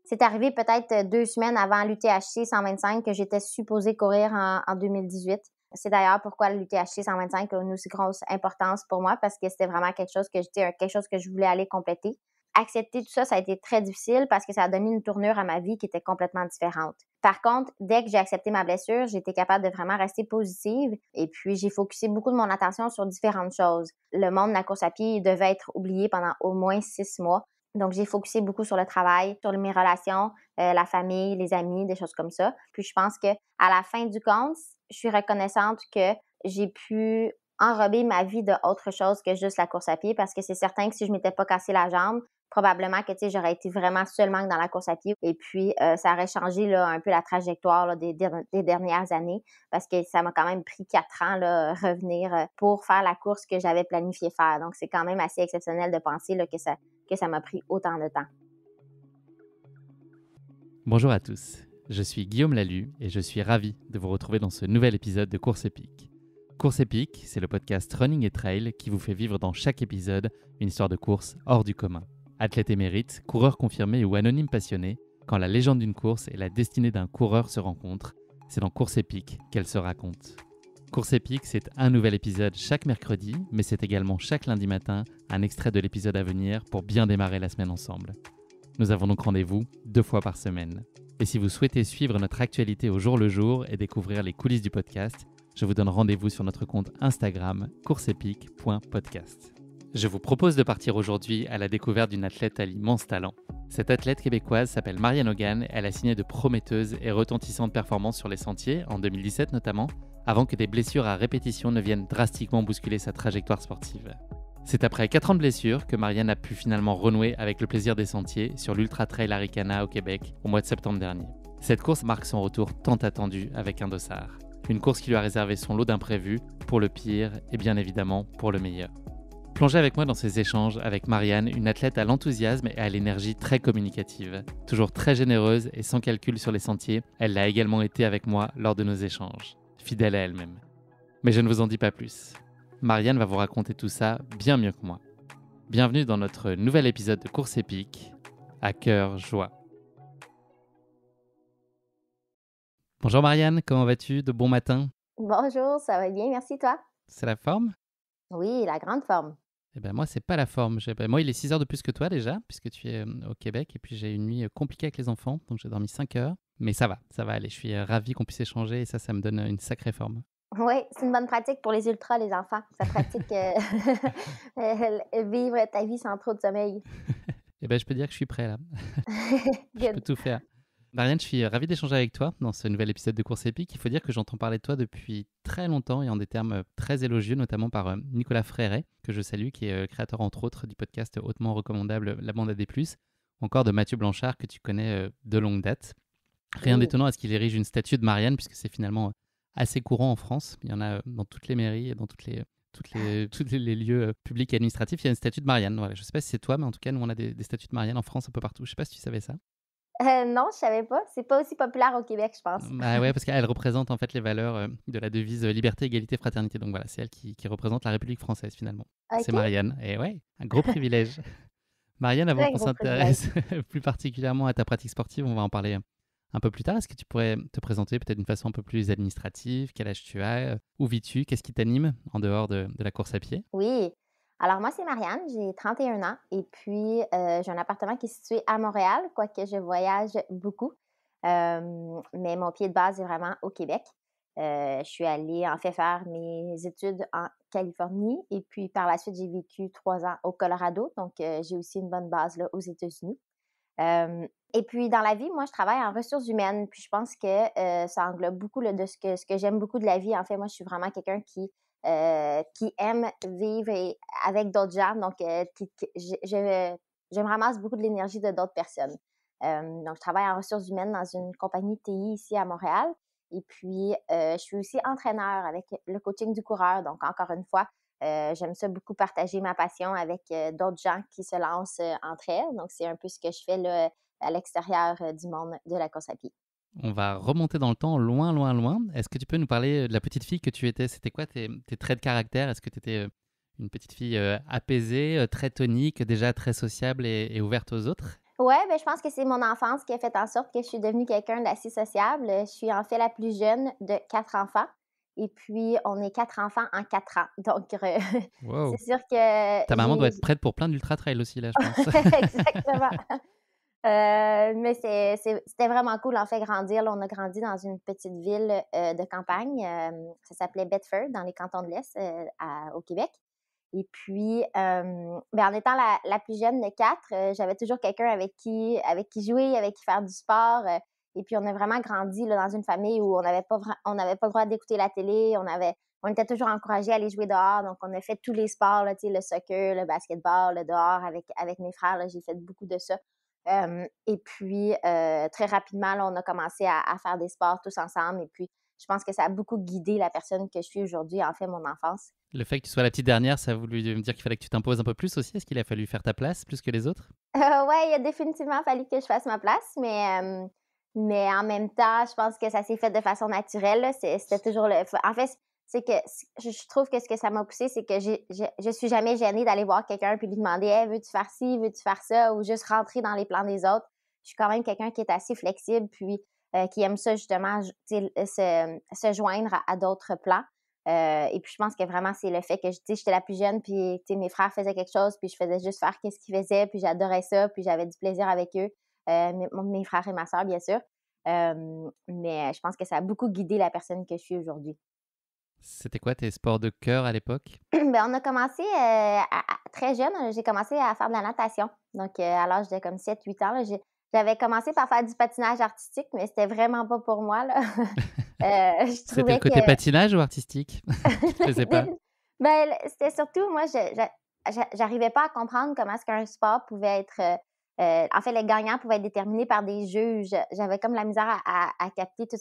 C'est arrivé peut-être 2 semaines avant l'UTHC 125 que j'étais supposée courir en 2018. C'est d'ailleurs pourquoi l'UTHC 125 a une aussi grosse importance pour moi parce que c'était vraiment quelque chose que je voulais aller compléter. Accepter tout ça, ça a été très difficile parce que ça a donné une tournure à ma vie qui était complètement différente. Par contre, dès que j'ai accepté ma blessure, j'ai été capable de vraiment rester positive et puis j'ai focusé beaucoup de mon attention sur différentes choses. Le monde de la course à pied devait être oublié pendant au moins 6 mois. Donc, j'ai focusé beaucoup sur le travail, sur mes relations, la famille, les amis, des choses comme ça. Puis, je pense que à la fin du compte, je suis reconnaissante que j'ai pu enrober ma vie de autre chose que juste la course à pied parce que c'est certain que si je m'étais pas cassé la jambe, probablement que, tu sais, j'aurais été vraiment seulement dans la course à pied et puis ça aurait changé là, un peu la trajectoire là, des dernières années parce que ça m'a quand même pris 4 ans là, revenir pour faire la course que j'avais planifié faire. Donc, c'est quand même assez exceptionnel de penser là, que ça m'a pris autant de temps. Bonjour à tous, je suis Guillaume Lalu et je suis ravi de vous retrouver dans ce nouvel épisode de Course Épique. Course Épique, c'est le podcast Running et Trail qui vous fait vivre dans chaque épisode une histoire de course hors du commun. Athlète émérite, coureur confirmé ou anonyme passionné, quand la légende d'une course et la destinée d'un coureur se rencontrent, c'est dans Course Épique qu'elle se raconte. Course Épique, c'est un nouvel épisode chaque mercredi, mais c'est également chaque lundi matin un extrait de l'épisode à venir pour bien démarrer la semaine ensemble. Nous avons donc rendez-vous 2 fois par semaine. Et si vous souhaitez suivre notre actualité au jour le jour et découvrir les coulisses du podcast, je vous donne rendez-vous sur notre compte Instagram courseepique.podcast. Je vous propose de partir aujourd'hui à la découverte d'une athlète à l'immense talent. Cette athlète québécoise s'appelle Marianne Hogan, elle a signé de prometteuses et retentissantes performances sur les sentiers, en 2017 notamment, avant que des blessures à répétition ne viennent drastiquement bousculer sa trajectoire sportive. C'est après 4 ans de blessure que Marianne a pu finalement renouer avec le plaisir des sentiers sur l'Ultra Trail Arikana au Québec au mois de septembre dernier. Cette course marque son retour tant attendu avec un dossard. Une course qui lui a réservé son lot d'imprévus, pour le pire et bien évidemment pour le meilleur. Plongez avec moi dans ces échanges avec Marianne, une athlète à l'enthousiasme et à l'énergie très communicative. Toujours très généreuse et sans calcul sur les sentiers, elle l'a également été avec moi lors de nos échanges, fidèle à elle-même. Mais je ne vous en dis pas plus. Marianne va vous raconter tout ça bien mieux que moi. Bienvenue dans notre nouvel épisode de Course Épique, à cœur joie. Bonjour Marianne, comment vas-tu? De bon matin? Bonjour, ça va bien, merci toi? C'est la forme? Oui, la grande forme. Eh ben moi, c'est pas la forme. Moi, il est 6 heures de plus que toi déjà, puisque tu es au Québec, et puis j'ai une nuit compliquée avec les enfants, donc j'ai dormi 5 heures. Mais ça va aller. Je suis ravi qu'on puisse échanger, et ça me donne une sacrée forme. Oui, c'est une bonne pratique pour les ultras, les enfants. Ça pratique vivre ta vie sans trop de sommeil. Eh ben, je peux dire que je suis prêt là. Je peux Good. tout faire. Marianne, je suis ravi d'échanger avec toi dans ce nouvel épisode de Course Épique. Il faut dire que j'entends parler de toi depuis très longtemps et en des termes très élogieux, notamment par Nicolas Fréret, que je salue, qui est créateur entre autres du podcast hautement recommandable La Bande AD+, ou encore de Mathieu Blanchard, que tu connais de longue date. Rien Oui. d'étonnant à ce qu'il érige une statue de Marianne, puisque c'est finalement assez courant en France. Il y en a dans toutes les mairies et dans tous les lieux publics et administratifs. Il y a une statue de Marianne. Voilà. Je ne sais pas si c'est toi, mais en tout cas, nous, on a des statues de Marianne en France un peu partout. Je ne sais pas si tu savais ça. Non, je savais pas. C'est pas aussi populaire au Québec, je pense. Bah ouais, parce qu'elle représente en fait les valeurs de la devise liberté, égalité, fraternité. Donc voilà, c'est elle qui représente la République française finalement. C'est OK. Marianne. Et ouais, un gros privilège. Marianne, avant Très qu'on gros privilège. s'intéresse plus particulièrement à ta pratique sportive, on va en parler un peu plus tard. Est-ce que tu pourrais te présenter peut-être d'une façon un peu plus administrative? Quel âge tu as? Où vis-tu? Qu'est-ce qui t'anime en dehors de la course à pied? Oui. Alors moi, c'est Marianne, j'ai 31 ans et puis j'ai un appartement qui est situé à Montréal, quoique je voyage beaucoup. Mais mon pied de base est vraiment au Québec. Je suis allée en fait faire mes études en Californie et puis par la suite, j'ai vécu 3 ans au Colorado. Donc, j'ai aussi une bonne base là, aux États-Unis. Et puis dans la vie, moi, je travaille en ressources humaines. Puis je pense que ça englobe beaucoup là, de ce que j'aime beaucoup de la vie. En fait, moi, je suis vraiment quelqu'un qui aime vivre avec d'autres gens. Donc, je me ramasse beaucoup de l'énergie de d'autres personnes. Donc, je travaille en ressources humaines dans une compagnie de TI ici à Montréal. Et puis, je suis aussi entraîneur avec le coaching du coureur. Donc, encore une fois, j'aime ça beaucoup partager ma passion avec d'autres gens qui se lancent entre elles. Donc, c'est un peu ce que je fais là, à l'extérieur du monde de la course à pied. On va remonter dans le temps, loin, loin, loin. Est-ce que tu peux nous parler de la petite fille que tu étais? C'était quoi tes traits de caractère? Est-ce que tu étais une petite fille apaisée, très tonique, déjà très sociable et ouverte aux autres? Ouais, ben, je pense que c'est mon enfance qui a fait en sorte que je suis devenue quelqu'un d'assez sociable. Je suis en fait la plus jeune de 4 enfants et puis on est 4 enfants en 4 ans. Donc c'est Wow. sûr que Ta maman doit j'ai être prête pour plein d'ultra trail aussi, là, je pense. exactement. Mais c'était vraiment cool, en fait, grandir. Là, on a grandi dans une petite ville, de campagne, ça s'appelait Bedford, dans les cantons de l'Est, au Québec. Et puis, ben, en étant la plus jeune de 4, j'avais toujours quelqu'un avec qui jouer, avec qui faire du sport, et puis on a vraiment grandi, là, dans une famille où on n'avait pas le droit d'écouter la télé, on était toujours encouragés à aller jouer dehors, donc on a fait tous les sports, là, tu sais, le soccer, le basketball, le dehors avec mes frères, là, j'ai fait beaucoup de ça. Et puis, très rapidement, là, on a commencé à faire des sports tous ensemble. Et puis, je pense que ça a beaucoup guidé la personne que je suis aujourd'hui, en fait, mon enfance. Le fait que tu sois la petite dernière, ça a voulu me dire qu'il fallait que tu t'imposes un peu plus aussi? Est-ce qu'il a fallu faire ta place plus que les autres? Ouais, il a définitivement fallu que je fasse ma place, mais en même temps, je pense que ça s'est fait de façon naturelle, là. C'était toujours en fait, c'est que je trouve que ce que ça m'a poussée, c'est que je suis jamais gênée d'aller voir quelqu'un puis lui demander: «Hey, veux-tu faire ci? Veux-tu faire ça?» ou juste rentrer dans les plans des autres. Je suis quand même quelqu'un qui est assez flexible puis, qui aime ça justement, tu sais, se joindre à d'autres plans. Et puis je pense que vraiment c'est le fait que j'étais la plus jeune, puis tu sais, mes frères faisaient quelque chose, puis je faisais juste faire qu'est-ce qu'ils faisaient, puis j'adorais ça, puis j'avais du plaisir avec eux, mes frères et ma sœur bien sûr. Mais je pense que ça a beaucoup guidé la personne que je suis aujourd'hui. C'était quoi tes sports de cœur à l'époque? Ben, on a commencé, très jeune, j'ai commencé à faire de la natation. Donc, à l'âge de comme 7-8 ans, là, j'avais commencé par faire du patinage artistique, mais c'était vraiment pas pour moi, là. Je C'était le trouvais que côté patinage ou artistique qui te plaisait pas? ben, c'était surtout moi, j'arrivais pas à comprendre comment est-ce qu'un sport pouvait être, en fait, les gagnants pouvaient être déterminés par des juges. J'avais comme la misère à capter toute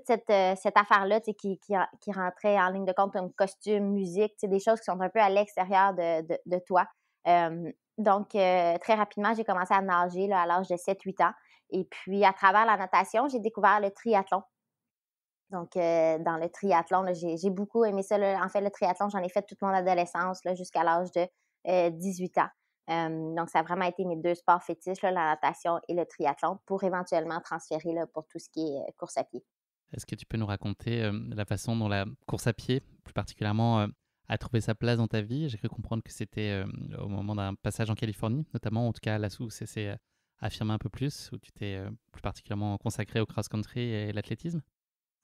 cette affaire-là, tu sais, qui rentrait en ligne de compte comme costume, musique, tu sais, des choses qui sont un peu à l'extérieur de toi. Donc, très rapidement, j'ai commencé à nager, là, à l'âge de 7-8 ans. Et puis, à travers la natation, j'ai découvert le triathlon. Donc, dans le triathlon, là, j'ai beaucoup aimé ça, là. En fait, le triathlon, j'en ai fait toute mon adolescence, là, jusqu'à l'âge de 18 ans. Donc, ça a vraiment été mes 2 sports fétiches, là, la natation et le triathlon, pour éventuellement transférer, là, pour tout ce qui est, course à pied. Est-ce que tu peux nous raconter la façon dont la course à pied, plus particulièrement, a trouvé sa place dans ta vie? J'ai cru comprendre que c'était au moment d'un passage en Californie, notamment, en tout cas là où ça s'est affirmé un peu plus, où tu t'es plus particulièrement consacré au cross-country et l'athlétisme.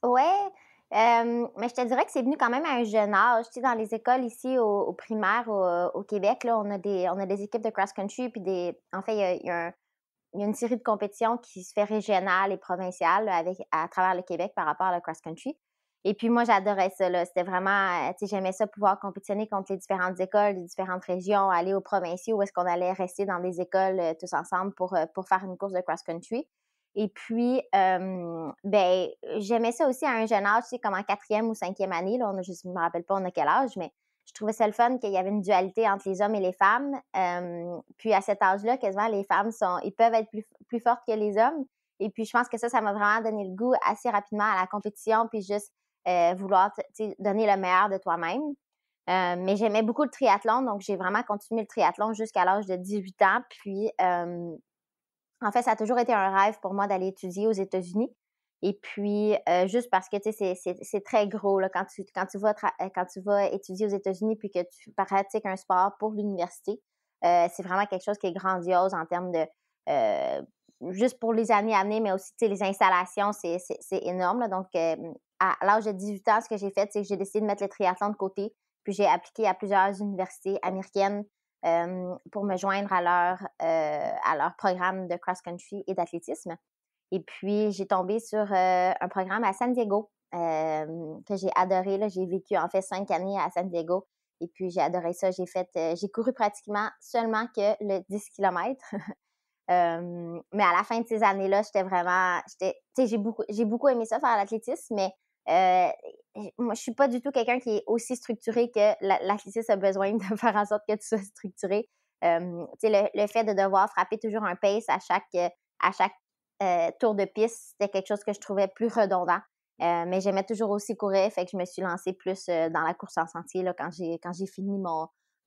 Ouais, mais je te dirais que c'est venu quand même à un jeune âge. Tu sais, dans les écoles ici au primaire au Québec, là, on a des équipes de cross-country puis en fait, il y a une série de compétitions qui se fait régionale et provinciale là, à travers le Québec par rapport à le cross-country. Et puis moi, j'adorais ça, là. C'était vraiment, tu sais, j'aimais ça pouvoir compétitionner contre les différentes écoles, les différentes régions, aller aux provinciaux où est-ce qu'on allait rester dans des écoles tous ensemble pour faire une course de cross-country. Et puis, ben, j'aimais ça aussi à un jeune âge, tu sais, comme en 4e ou 5e année, là, je ne me rappelle pas on a quel âge, mais je trouvais ça le fun qu'il y avait une dualité entre les hommes et les femmes. Puis à cet âge-là, quasiment, les femmes ils peuvent être plus fortes que les hommes. Et puis je pense que ça m'a vraiment donné le goût assez rapidement à la compétition, puis juste vouloir tu sais, donner le meilleur de toi-même. Mais j'aimais beaucoup le triathlon, donc j'ai vraiment continué le triathlon jusqu'à l'âge de 18 ans. Puis en fait, ça a toujours été un rêve pour moi d'aller étudier aux États-Unis. Et puis, juste parce que, tu sais, c'est très gros, là, quand tu vas étudier aux États-Unis puis que tu pratiques un sport pour l'université, c'est vraiment quelque chose qui est grandiose en termes de, heu, juste pour les années à venir, mais aussi, tu sais, les installations, c'est énorme, là. Donc, à l'âge de 18 ans, ce que j'ai fait, c'est que j'ai décidé de mettre le triathlon de côté, puis j'ai appliqué à plusieurs universités américaines pour me joindre à leur programme de cross-country et d'athlétisme. Et puis, j'ai tombé sur un programme à San Diego que j'ai adoré. Là. J'ai vécu en fait 5 années à San Diego. Et puis, j'ai adoré ça. J'ai couru pratiquement seulement que le 10 kilomètres. Mais à la fin de ces années-là, tu sais, j'ai beaucoup aimé ça, faire l'athlétisme, mais moi, je suis pas du tout quelqu'un qui est aussi structuré que l'athlétisme a besoin de faire en sorte que tu sois structuré. Tu sais, le fait de devoir frapper toujours un pace à chaque tour de piste, c'était quelque chose que je trouvais plus redondant. Mais j'aimais toujours aussi courir, fait que je me suis lancée plus dans la course en sentier là, quand j'ai fini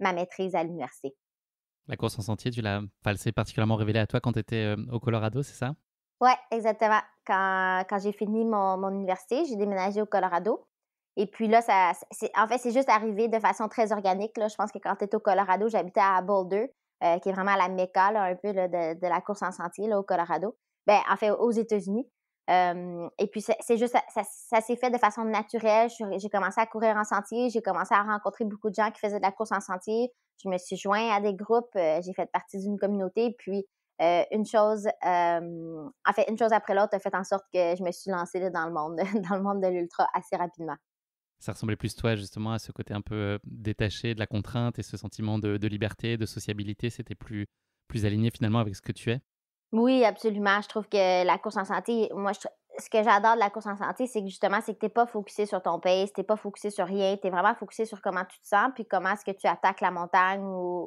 ma maîtrise à l'université. La course en sentier, elle s'est particulièrement révélée à toi quand tu étais au Colorado, c'est ça? Ouais, exactement. Quand j'ai fini mon université, j'ai déménagé au Colorado. Et puis là, en fait, c'est juste arrivé de façon très organique, là. Je pense que quand tu es au Colorado, j'habitais à Boulder, qui est vraiment la Mecca, là, un peu là, de la course en sentier là, au Colorado. Ben, en fait, aux États-Unis. Et puis, c'est juste, ça s'est fait de façon naturelle. J'ai commencé à courir en sentier. J'ai commencé à rencontrer beaucoup de gens qui faisaient de la course en sentier. Je me suis joint à des groupes. J'ai fait partie d'une communauté. Puis, en fait, une chose après l'autre a fait en sorte que je me suis lancée là, dans le monde, dans le monde de l'ultra assez rapidement. Ça ressemblait plus, toi, justement, à ce côté un peu détaché de la contrainte et ce sentiment de liberté, de sociabilité. C'était plus aligné finalement avec ce que tu es. Oui, absolument. Je trouve que la course en santé, moi, ce que j'adore de la course en santé, c'est que justement, c'est que t'es pas focusé sur ton pace, t'es pas focusé sur rien, t'es vraiment focusé sur comment tu te sens, puis comment est-ce que tu attaques la montagne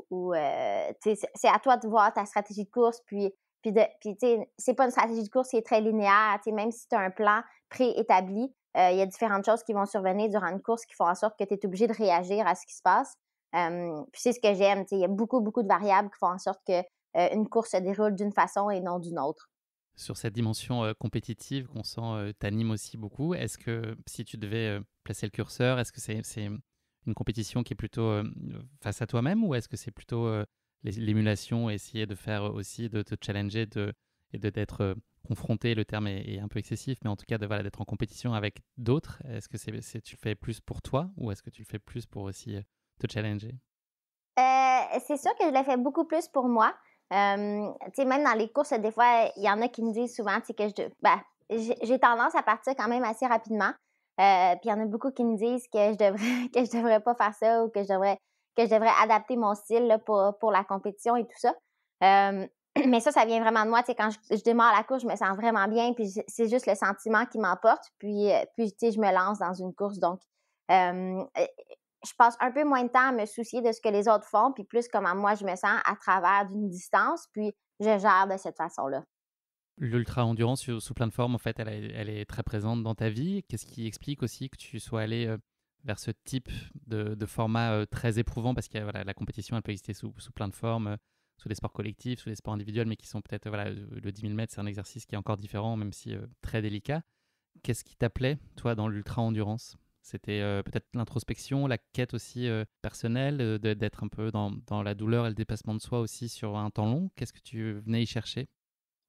tu sais, c'est à toi de voir ta stratégie de course, puis tu sais, c'est pas une stratégie de course qui est très linéaire, tu sais, même si tu as un plan préétabli, il y a différentes choses qui vont survenir durant une course qui font en sorte que tu es obligé de réagir à ce qui se passe. Puis c'est ce que j'aime, tu sais, il y a beaucoup, beaucoup de variables qui font en sorte que une course se déroule d'une façon et non d'une autre. Sur cette dimension compétitive qu'on sent t'anime aussi beaucoup, est-ce que si tu devais placer le curseur, est-ce que c'est une compétition qui est plutôt face à toi-même ou est-ce que c'est plutôt l'émulation, essayer de faire aussi, de te challenger et d'être confronté, le terme est un peu excessif, mais en tout cas voilà, d'être en compétition avec d'autres. Est-ce que tu le fais plus pour toi ou est-ce que tu le fais plus pour aussi te challenger? C'est sûr que je le fais beaucoup plus pour moi. Tu sais, même dans les courses, des fois, il y en a qui me disent souvent, tu sais, j'ai tendance à partir quand même assez rapidement. Puis il y en a beaucoup qui me disent que je devrais que je devrais pas faire ça ou que je devrais adapter mon style là, pour la compétition et tout ça. Mais ça vient vraiment de moi. Tu sais, quand je démarre la course, je me sens vraiment bien. Puis c'est juste le sentiment qui m'emporte. Puis tu sais, je me lance dans une course. Donc, euh, je passe un peu moins de temps à me soucier de ce que les autres font, puis plus comment moi je me sens à travers d'une distance, puis je gère de cette façon-là. L'ultra-endurance sous plein de formes, en fait, elle est très présente dans ta vie. Qu'est-ce qui explique aussi que tu sois allé vers ce type de format très éprouvant? Parce que voilà, la compétition, elle peut exister sous plein de formes, sous les sports collectifs, sous les sports individuels, mais qui sont peut-être, voilà, le 10 000 mètres, c'est un exercice qui est encore différent, même si très délicat. Qu'est-ce qui t'appelait, toi, dans l'ultra-endurance? C'était peut-être l'introspection, la quête aussi personnelle, d'être un peu dans la douleur et le dépassement de soi aussi sur un temps long. Qu'est-ce que tu venais y chercher?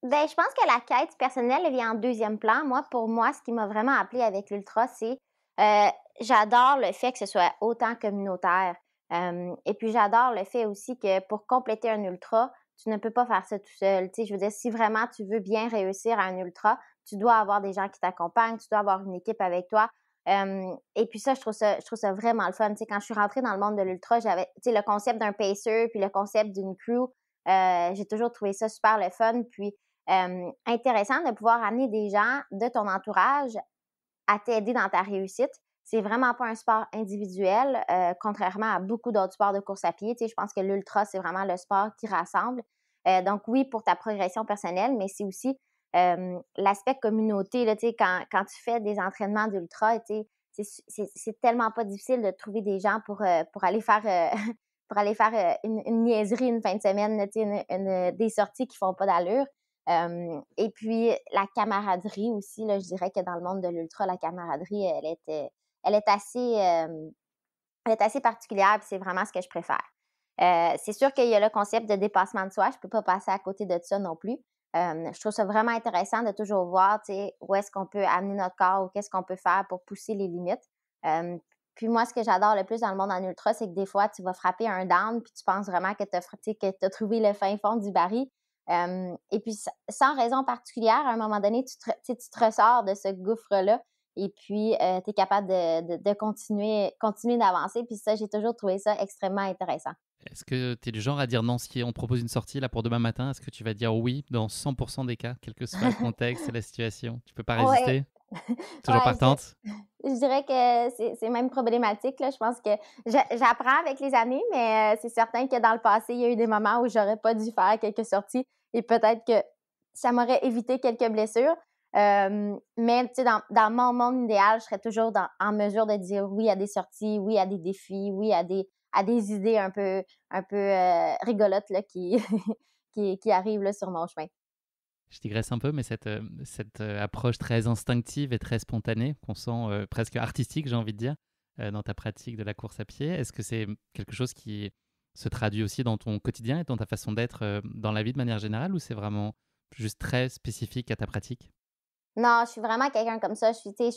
Ben, je pense que la quête personnelle, elle vient en deuxième plan. Pour moi, ce qui m'a vraiment appelée avec l'ultra, c'est euh, j'adore le fait que ce soit autant communautaire. Et puis j'adore le fait aussi que pour compléter un ultra, tu ne peux pas faire ça tout seul. Tu sais, je veux dire, si vraiment tu veux bien réussir à un ultra, tu dois avoir des gens qui t'accompagnent, tu dois avoir une équipe avec toi. Et puis ça, je trouve ça vraiment le fun. Tu sais, quand je suis rentrée dans le monde de l'ultra, j'avais, tu sais, le concept d'un pacer, puis le concept d'une crew. J'ai toujours trouvé ça super le fun. Puis intéressant de pouvoir amener des gens de ton entourage à t'aider dans ta réussite. C'est vraiment pas un sport individuel, contrairement à beaucoup d'autres sports de course à pied. Tu sais, je pense que l'ultra, c'est vraiment le sport qui rassemble. Donc oui, pour ta progression personnelle, mais c'est aussi l'aspect communauté. Là, tu sais, quand tu fais des entraînements d'ultra, tu sais, c'est tellement pas difficile de trouver des gens pour aller faire pour aller faire une niaiserie une fin de semaine, là, tu sais, des sorties qui font pas d'allure. Et puis, la camaraderie aussi, là, je dirais que dans le monde de l'ultra, la camaraderie, elle est assez, elle est assez particulière, puis c'est vraiment ce que je préfère. C'est sûr qu'il y a le concept de dépassement de soi, je peux pas passer à côté de ça non plus. Je trouve ça vraiment intéressant de toujours voir, tu sais, où est-ce qu'on peut amener notre corps ou qu'est-ce qu'on peut faire pour pousser les limites. Puis moi, ce que j'adore le plus dans le monde en ultra, c'est que des fois, tu vas frapper un down, puis tu penses vraiment que tu as trouvé le fin fond du baril. Et puis, sans raison particulière, à un moment donné, tu te ressors de ce gouffre-là et puis tu es capable de continuer d'avancer. Puis ça, j'ai toujours trouvé ça extrêmement intéressant. Est-ce que tu es du genre à dire non si on te propose une sortie là pour demain matin? Est-ce que tu vas dire oui dans 100% des cas, quel que soit le contexte et la situation? Tu peux pas Ouais, résister? Toujours ouais, partante? je dirais que c'est même problématique, là. Je pense que j'apprends avec les années, mais c'est certain que dans le passé, il y a eu des moments où j'aurais pas dû faire quelques sorties et peut-être que ça m'aurait évité quelques blessures. Mais tu sais, dans mon monde idéal, je serais toujours en mesure de dire oui à des sorties, oui à des défis, oui à des idées un peu rigolotes là, qui arrivent là, sur mon chemin. Je digresse un peu, mais cette approche très instinctive et très spontanée, qu'on sent presque artistique, j'ai envie de dire, dans ta pratique de la course à pied, est-ce que c'est quelque chose qui se traduit aussi dans ton quotidien et dans ta façon d'être dans la vie de manière générale, ou c'est vraiment juste très spécifique à ta pratique? Non, je suis vraiment quelqu'un comme ça. Je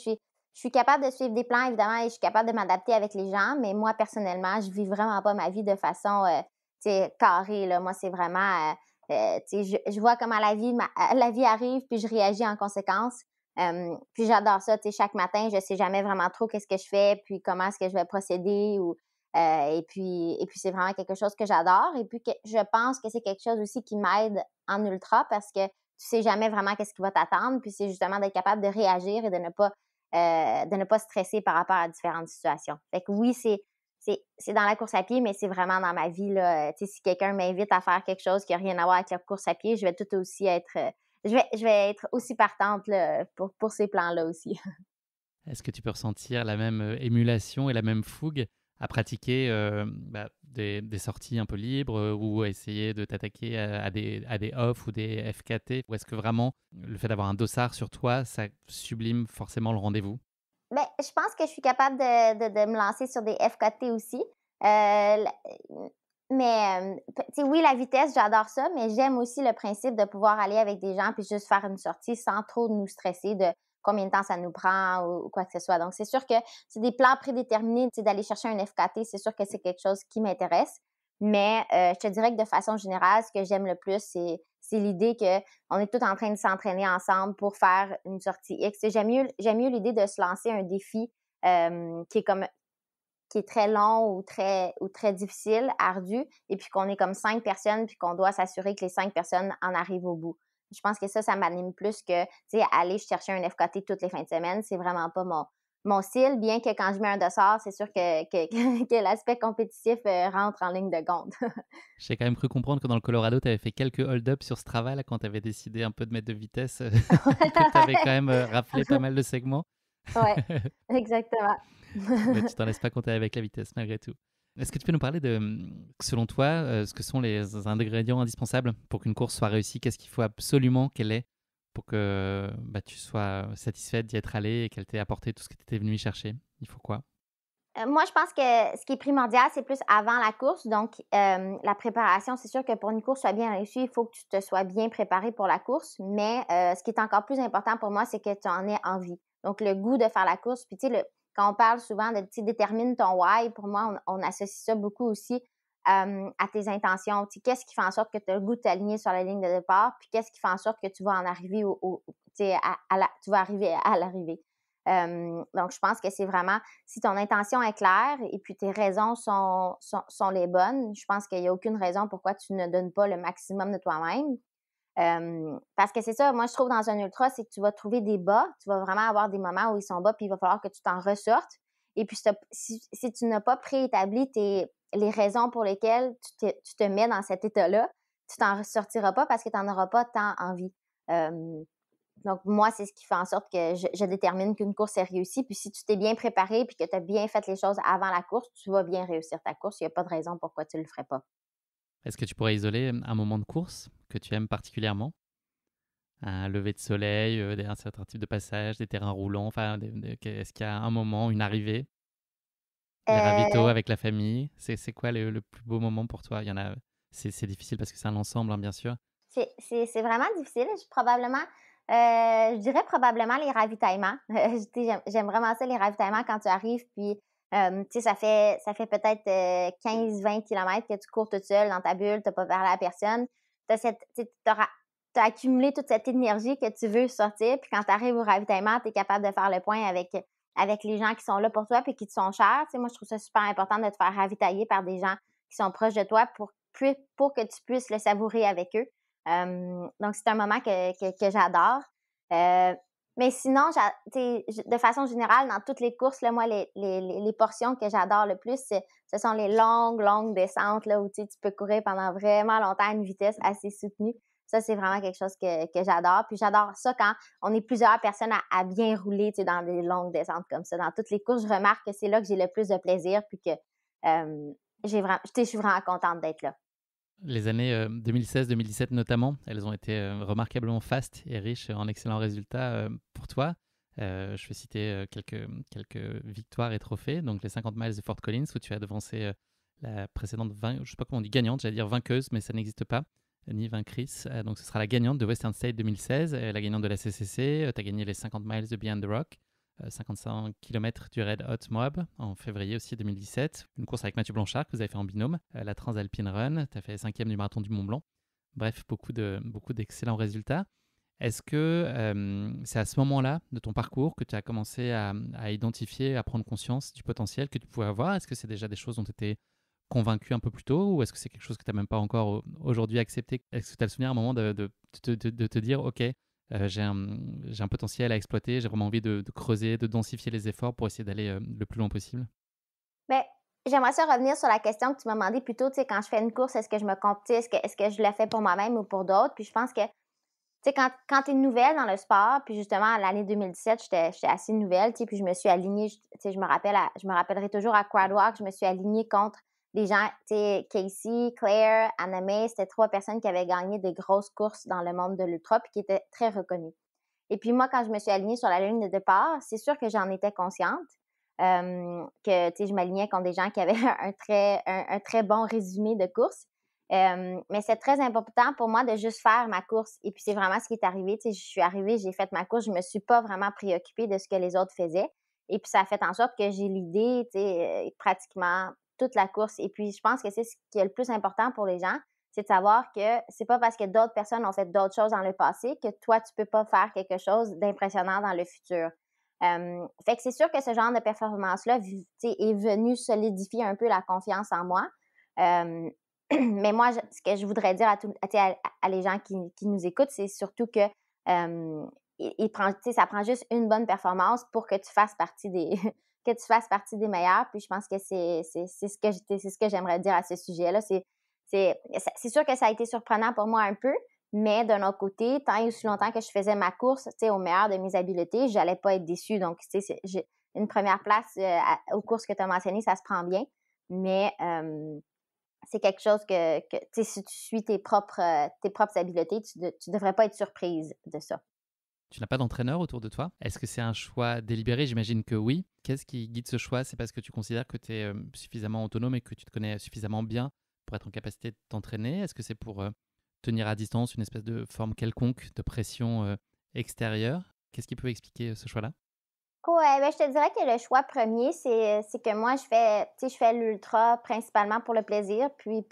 suis capable de suivre des plans, évidemment, et je suis capable de m'adapter avec les gens, mais moi, personnellement, je vis vraiment pas ma vie de façon, tu sais, carrée, là. Moi, c'est vraiment, tu sais, je vois comment la vie arrive, puis je réagis en conséquence. Puis j'adore ça, tu sais, chaque matin, je sais jamais vraiment trop qu'est-ce que je fais, puis comment est-ce que je vais procéder et puis c'est vraiment quelque chose que j'adore et puis que je pense que c'est quelque chose aussi qui m'aide en ultra parce que tu sais jamais vraiment qu'est-ce qui va t'attendre, puis c'est justement d'être capable de réagir et de ne pas stresser par rapport à différentes situations. Fait que oui, c'est dans la course à pied, mais c'est vraiment dans ma vie, là. Tu sais, si quelqu'un m'invite à faire quelque chose qui n'a rien à voir avec la course à pied, je vais tout aussi être, je vais être aussi partante, là, pour ces plans-là aussi. Est-ce que tu peux ressentir la même émulation et la même fougue à pratiquer des sorties un peu libres ou à essayer de t'attaquer à des off ou des FKT? Ou est-ce que vraiment le fait d'avoir un dossard sur toi, ça sublime forcément le rendez-vous? Ben, je pense que je suis capable de me lancer sur des FKT aussi. La mais, tu sais, oui, la vitesse, j'adore ça, mais j'aime aussi le principe de pouvoir aller avec des gens puis juste faire une sortie sans trop nous stresser de combien de temps ça nous prend ou quoi que ce soit. Donc, c'est sûr que c'est des plans prédéterminés, tu sais, d'aller chercher un FKT, c'est sûr que c'est quelque chose qui m'intéresse. Mais, je te dirais que de façon générale, ce que j'aime le plus, c'est l'idée qu'on est tous en train de s'entraîner ensemble pour faire une sortie X. Tu sais, j'aime mieux l'idée de se lancer un défi, qui est très long ou très difficile, ardu, et puis qu'on est comme 5 personnes, puis qu'on doit s'assurer que les 5 personnes en arrivent au bout. Je pense que ça m'anime plus que, tu sais, aller chercher un FKT toutes les fins de semaine. C'est vraiment pas mon style, bien que quand je mets un dossard, c'est sûr que l'aspect compétitif rentre en ligne de compte. J'ai quand même cru comprendre que dans le Colorado, tu avais fait quelques hold-up sur ce travail là, quand tu avais décidé un peu de mettre de vitesse, que tu avais quand même raflé pas mal de segments. Ouais, exactement. Mais tu t'en laisses pas compter avec la vitesse malgré tout. Est-ce que tu peux nous parler de, selon toi, ce que sont les ingrédients indispensables pour qu'une course soit réussie? Qu'est-ce qu'il faut absolument qu'elle ait pour que tu sois satisfaite d'y être allée et qu'elle t'ait apporté tout ce que tu étais venu y chercher? Il faut quoi? Moi, je pense que ce qui est primordial, c'est plus avant la course. Donc, la préparation, c'est sûr que pour une course soit bien réussie, il faut que tu te sois bien préparé pour la course. Mais ce qui est encore plus important pour moi, c'est que tu en aies envie. Donc, le goût de faire la course. Puis, tu sais, quand on parle souvent de, tu sais, détermine ton why, pour moi, on associe ça beaucoup aussi à tes intentions. Tu sais, qu'est-ce qui fait en sorte que tu as le goût de t'aligner sur la ligne de départ? Puis, qu'est-ce qui fait en sorte que tu vas en arriver tu sais, tu vas arriver à l'arrivée? Donc, je pense que c'est vraiment, si ton intention est claire et puis tes raisons sont les bonnes, je pense qu'il n'y a aucune raison pourquoi tu ne donnes pas le maximum de toi-même. Parce que c'est ça, moi, je trouve dans un ultra, c'est que tu vas trouver des bas, tu vas vraiment avoir des moments où ils sont bas, puis il va falloir que tu t'en ressortes. Et puis, si tu n'as pas préétabli les raisons pour lesquelles tu te mets dans cet état-là, tu t'en ressortiras pas parce que tu n'en auras pas tant envie. Donc, moi, c'est ce qui fait en sorte que je détermine qu'une course est réussie. Puis si tu t'es bien préparé puis que tu as bien fait les choses avant la course, tu vas bien réussir ta course. Il n'y a pas de raison pourquoi tu ne le ferais pas. Est-ce que tu pourrais isoler un moment de course que tu aimes particulièrement? Un lever de soleil, un certain type de passage, des terrains roulants, enfin, est-ce qu'il y a un moment, une arrivée, les ravitaux Euh, avec la famille? C'est quoi le plus beau moment pour toi? Il y en a, c'est difficile parce que c'est un ensemble, hein, bien sûr. c'est vraiment difficile. Je dirais probablement les ravitaillements. Tu sais, j'aime vraiment ça, les ravitaillements quand tu arrives. Puis, tu sais, ça fait peut-être 15-20 kilomètres que tu cours toute seule dans ta bulle, tu n'as pas parlé à personne. Tu as accumulé toute cette énergie que tu veux sortir. Puis quand tu arrives au ravitaillement, tu es capable de faire le point avec les gens qui sont là pour toi puis qui te sont chers. Tu sais, moi, je trouve ça super important de te faire ravitailler par des gens qui sont proches de toi pour que tu puisses le savourer avec eux. Donc, c'est un moment que j'adore. Mais sinon, de façon générale, dans toutes les courses, là, moi, les portions que j'adore le plus, ce sont les longues, longues descentes là, où tu peux courir pendant vraiment longtemps à une vitesse assez soutenue. Ça, c'est vraiment quelque chose que j'adore. Puis j'adore ça quand on est plusieurs personnes à bien rouler dans des longues descentes comme ça. Dans toutes les courses, je remarque que c'est là que j'ai le plus de plaisir puis que je suis vraiment contente d'être là. Les années 2016-2017 notamment, elles ont été remarquablement fastes et riches en excellents résultats pour toi. Je vais citer quelques victoires et trophées. Donc les 50 miles de Fort Collins où tu as devancé la précédente, je ne sais pas comment on dit gagnante, j'allais dire vainqueuse, mais ça n'existe pas, ni vaincrice. Donc ce sera la gagnante de Western State 2016, la gagnante de la CCC. Tu as gagné les 50 miles de Beyond the Rock. 55 km du Red Hot Moab en février aussi 2017. Une course avec Mathieu Blanchard que vous avez fait en binôme. La Transalpine Run, tu as fait 5e du marathon du Mont Blanc. Bref, beaucoup d'excellents résultats. Est-ce que c'est à ce moment-là de ton parcours que tu as commencé à identifier, à prendre conscience du potentiel que tu pouvais avoir? Est-ce que c'est déjà des choses dont tu étais convaincu un peu plus tôt ou est-ce que c'est quelque chose que tu n'as même pas encore aujourd'hui accepté? Est-ce que tu as le souvenir à un moment de te dire, OK, j'ai un potentiel à exploiter, j'ai vraiment envie de creuser, de densifier les efforts pour essayer d'aller le plus loin possible? Ben, j'aimerais ça revenir sur la question que tu m'as demandé plus tôt, tu sais, quand je fais une course, est-ce que je me compte, est-ce que je la fais pour moi-même ou pour d'autres? Puis je pense que, tu sais, quand tu es nouvelle dans le sport, puis justement, à l'année 2017, j'étais assez nouvelle, tu sais, puis je me suis alignée, tu sais, je me rappellerai toujours à Crowdwalk, je me suis alignée contre des gens, tu sais, Casey, Claire, Anna May, c'était 3 personnes qui avaient gagné des grosses courses dans le monde de l'ultra puis qui étaient très reconnues. Et puis moi, quand je me suis alignée sur la ligne de départ, c'est sûr que j'en étais consciente, que, tu sais, je m'alignais contre des gens qui avaient un très bon résumé de course. Mais c'est très important pour moi de juste faire ma course. Et puis c'est vraiment ce qui est arrivé. Tu sais, je suis arrivée, j'ai fait ma course, je me suis pas vraiment préoccupée de ce que les autres faisaient. Et puis ça a fait en sorte que j'ai l'idée, tu sais, pratiquement toute la course. Et puis je pense que c'est ce qui est le plus important pour les gens, c'est de savoir que c'est pas parce que d'autres personnes ont fait d'autres choses dans le passé que toi, tu peux pas faire quelque chose d'impressionnant dans le futur. Fait que c'est sûr que ce genre de performance-là, est venu solidifier un peu la confiance en moi. Mais moi, ce que je voudrais dire à les gens qui nous écoutent, c'est surtout que ça prend juste une bonne performance pour que tu fasses partie des que tu fasses partie des meilleurs. Puis je pense que c'est ce que j'aimerais dire à ce sujet-là. C'est sûr que ça a été surprenant pour moi un peu, mais d'un autre côté, tant et aussi longtemps que je faisais ma course, tu sais, au meilleur de mes habiletés, j'allais pas être déçue. Donc, tu sais, une première place aux courses que tu as mentionnées, ça se prend bien, mais c'est quelque chose que tu sais, si tu suis tes propres habiletés, tu devrais pas être surprise de ça. Tu n'as pas d'entraîneur autour de toi? Est-ce que c'est un choix délibéré? J'imagine que oui. Qu'est-ce qui guide ce choix? C'est parce que tu considères que tu es suffisamment autonome et que tu te connais suffisamment bien pour être en capacité de t'entraîner? Est-ce que c'est pour tenir à distance une espèce de forme quelconque de pression extérieure? Qu'est-ce qui peut expliquer ce choix-là? Ouais, ben, je te dirais que le choix premier, c'est que moi, je fais l'ultra principalement pour le plaisir, puis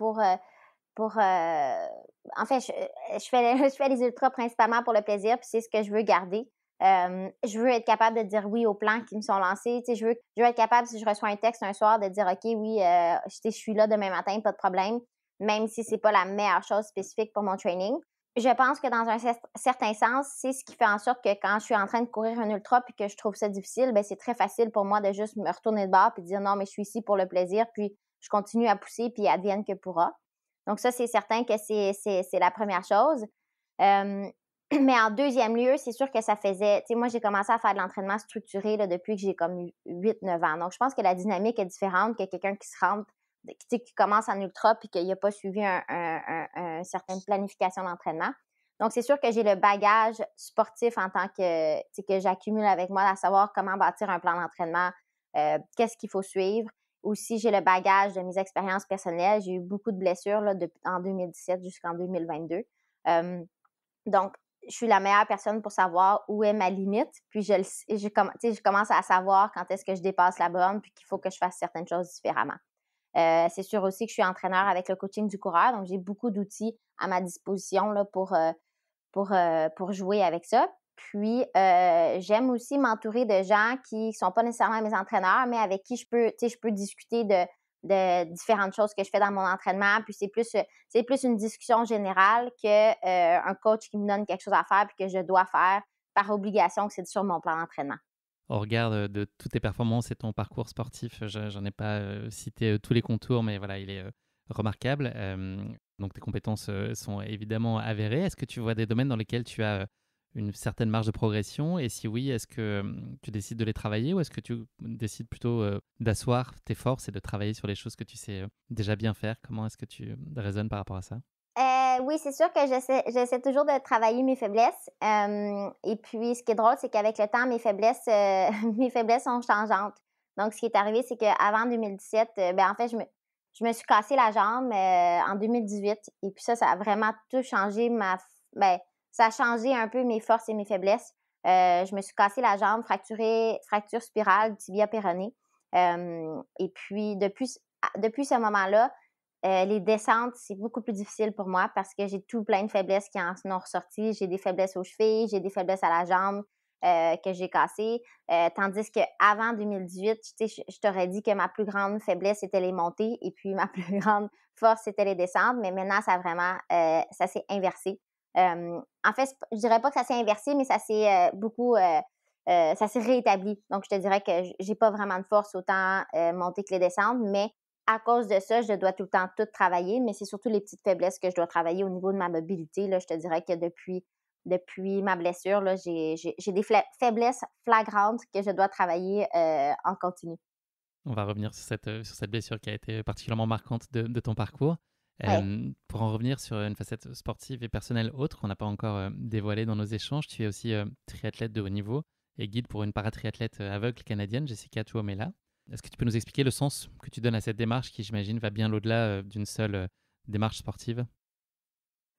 en fait, je fais je fais les ultras principalement pour le plaisir, puis c'est ce que je veux garder. Je veux être capable de dire oui aux plans qui me sont lancés. Tu sais, je veux être capable, si je reçois un texte un soir, de dire OK, oui, je suis là demain matin, pas de problème, même si c'est pas la meilleure chose spécifique pour mon training. Je pense que dans un certain sens, c'est ce qui fait en sorte que quand je suis en train de courir un ultra puis que je trouve ça difficile, ben c'est très facile pour moi de juste me retourner de bord puis dire non, mais je suis ici pour le plaisir, puis je continue à pousser puis advienne que pourra. Donc ça, c'est certain que c'est la première chose. Mais en deuxième lieu, c'est sûr que ça faisait, tu sais, moi, j'ai commencé à faire de l'entraînement structuré là, depuis que j'ai comme 8-9 ans. Donc, je pense que la dynamique est différente que quelqu'un qui se rentre, qui commence en ultra puis qu'il n'a pas suivi une certaine planification d'entraînement. Donc, c'est sûr que j'ai le bagage sportif en tant que, tu sais, que j'accumule avec moi, à savoir comment bâtir un plan d'entraînement, qu'est-ce qu'il faut suivre. Aussi, j'ai le bagage de mes expériences personnelles. J'ai eu beaucoup de blessures là, en 2017 jusqu'en 2022. Donc, je suis la meilleure personne pour savoir où est ma limite. Puis, je commence à savoir quand est-ce que je dépasse la borne puis qu'il faut que je fasse certaines choses différemment. C'est sûr aussi que je suis entraîneur avec le coaching du coureur. Donc, j'ai beaucoup d'outils à ma disposition là, pour jouer avec ça. Puis, j'aime aussi m'entourer de gens qui ne sont pas nécessairement mes entraîneurs, mais avec qui je peux discuter de différentes choses que je fais dans mon entraînement. Puis, c'est plus une discussion générale qu'un coach qui me donne quelque chose à faire puis que je dois faire par obligation, que c'est sur mon plan d'entraînement. Au regard de toutes tes performances et ton parcours sportif, j'en ai pas cité tous les contours, mais voilà, il est remarquable. Donc tes compétences sont évidemment avérées. Est-ce que tu vois des domaines dans lesquels tu as une certaine marge de progression? Et si oui, est-ce que tu décides de les travailler ou est-ce que tu décides plutôt d'asseoir tes forces et de travailler sur les choses que tu sais déjà bien faire? Comment est-ce que tu raisonnes par rapport à ça? Oui, c'est sûr que j'essaie toujours de travailler mes faiblesses, et puis ce qui est drôle, c'est qu'avec le temps, mes faiblesses, mes faiblesses sont changeantes. Donc ce qui est arrivé, c'est qu'avant 2017, ben, en fait, je me suis cassé la jambe, en 2018 et puis ça a vraiment tout changé ben, ça a changé un peu mes forces et mes faiblesses. Je me suis cassé la jambe, fracture spirale du tibia péroné, et puis depuis ce moment-là, les descentes, c'est beaucoup plus difficile pour moi parce que j'ai tout plein de faiblesses qui en sont ressorties. J'ai des faiblesses aux chevilles, j'ai des faiblesses à la jambe, que j'ai cassées. Tandis qu'avant 2018, tu sais, je t'aurais dit que ma plus grande faiblesse, c'était les montées et puis ma plus grande force, c'était les descentes. Mais maintenant, ça s'est inversé. En fait, je dirais pas que ça s'est inversé, mais ça s'est ça s'est réétabli. Donc, je te dirais que j'ai pas vraiment de force autant monter que les descentes, mais à cause de ça, je dois tout le temps tout travailler, mais c'est surtout les petites faiblesses que je dois travailler au niveau de ma mobilité. Là, je te dirais que depuis ma blessure, là, j'ai des faiblesses flagrantes que je dois travailler en continu. On va revenir sur cette blessure qui a été particulièrement marquante de ton parcours. Ouais. Pour en revenir sur une facette sportive et personnelle autre qu'on n'a pas encore dévoilée dans nos échanges, tu es aussi triathlète de haut niveau et guide pour une paratriathlète aveugle canadienne, Jessica Tuomela. Est-ce que tu peux nous expliquer le sens que tu donnes à cette démarche qui, j'imagine, va bien au-delà d'une seule démarche sportive?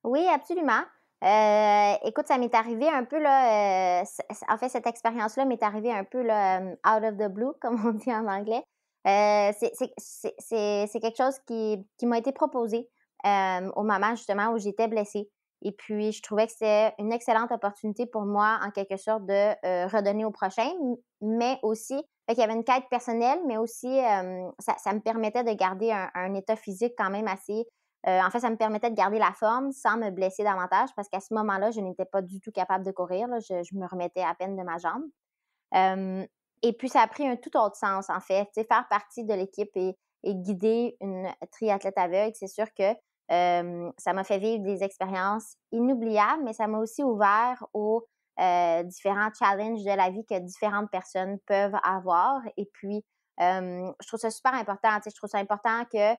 Oui, absolument. Écoute, ça m'est arrivé un peu là, en fait, cette expérience-là m'est arrivée un peu là, out of the blue, comme on dit en anglais. C'est quelque chose qui m'a été proposé, au moment justement où j'étais blessée et puis je trouvais que c'était une excellente opportunité pour moi, en quelque sorte, de, redonner au prochain, mais aussi fait qu'il y avait une quête personnelle, mais aussi, ça me permettait de garder un état physique quand même assez. En fait, ça me permettait de garder la forme sans me blesser davantage parce qu'à ce moment-là, je n'étais pas du tout capable de courir, là. Je me remettais à peine de ma jambe. Hem et puis ça a pris un tout autre sens, en fait. Tu sais, faire partie de l'équipe et guider une triathlète aveugle, c'est sûr que, ça m'a fait vivre des expériences inoubliables, mais ça m'a aussi ouvert aux, différents challenges de la vie que différentes personnes peuvent avoir et puis, je trouve ça super important, tu sais, je trouve ça important que,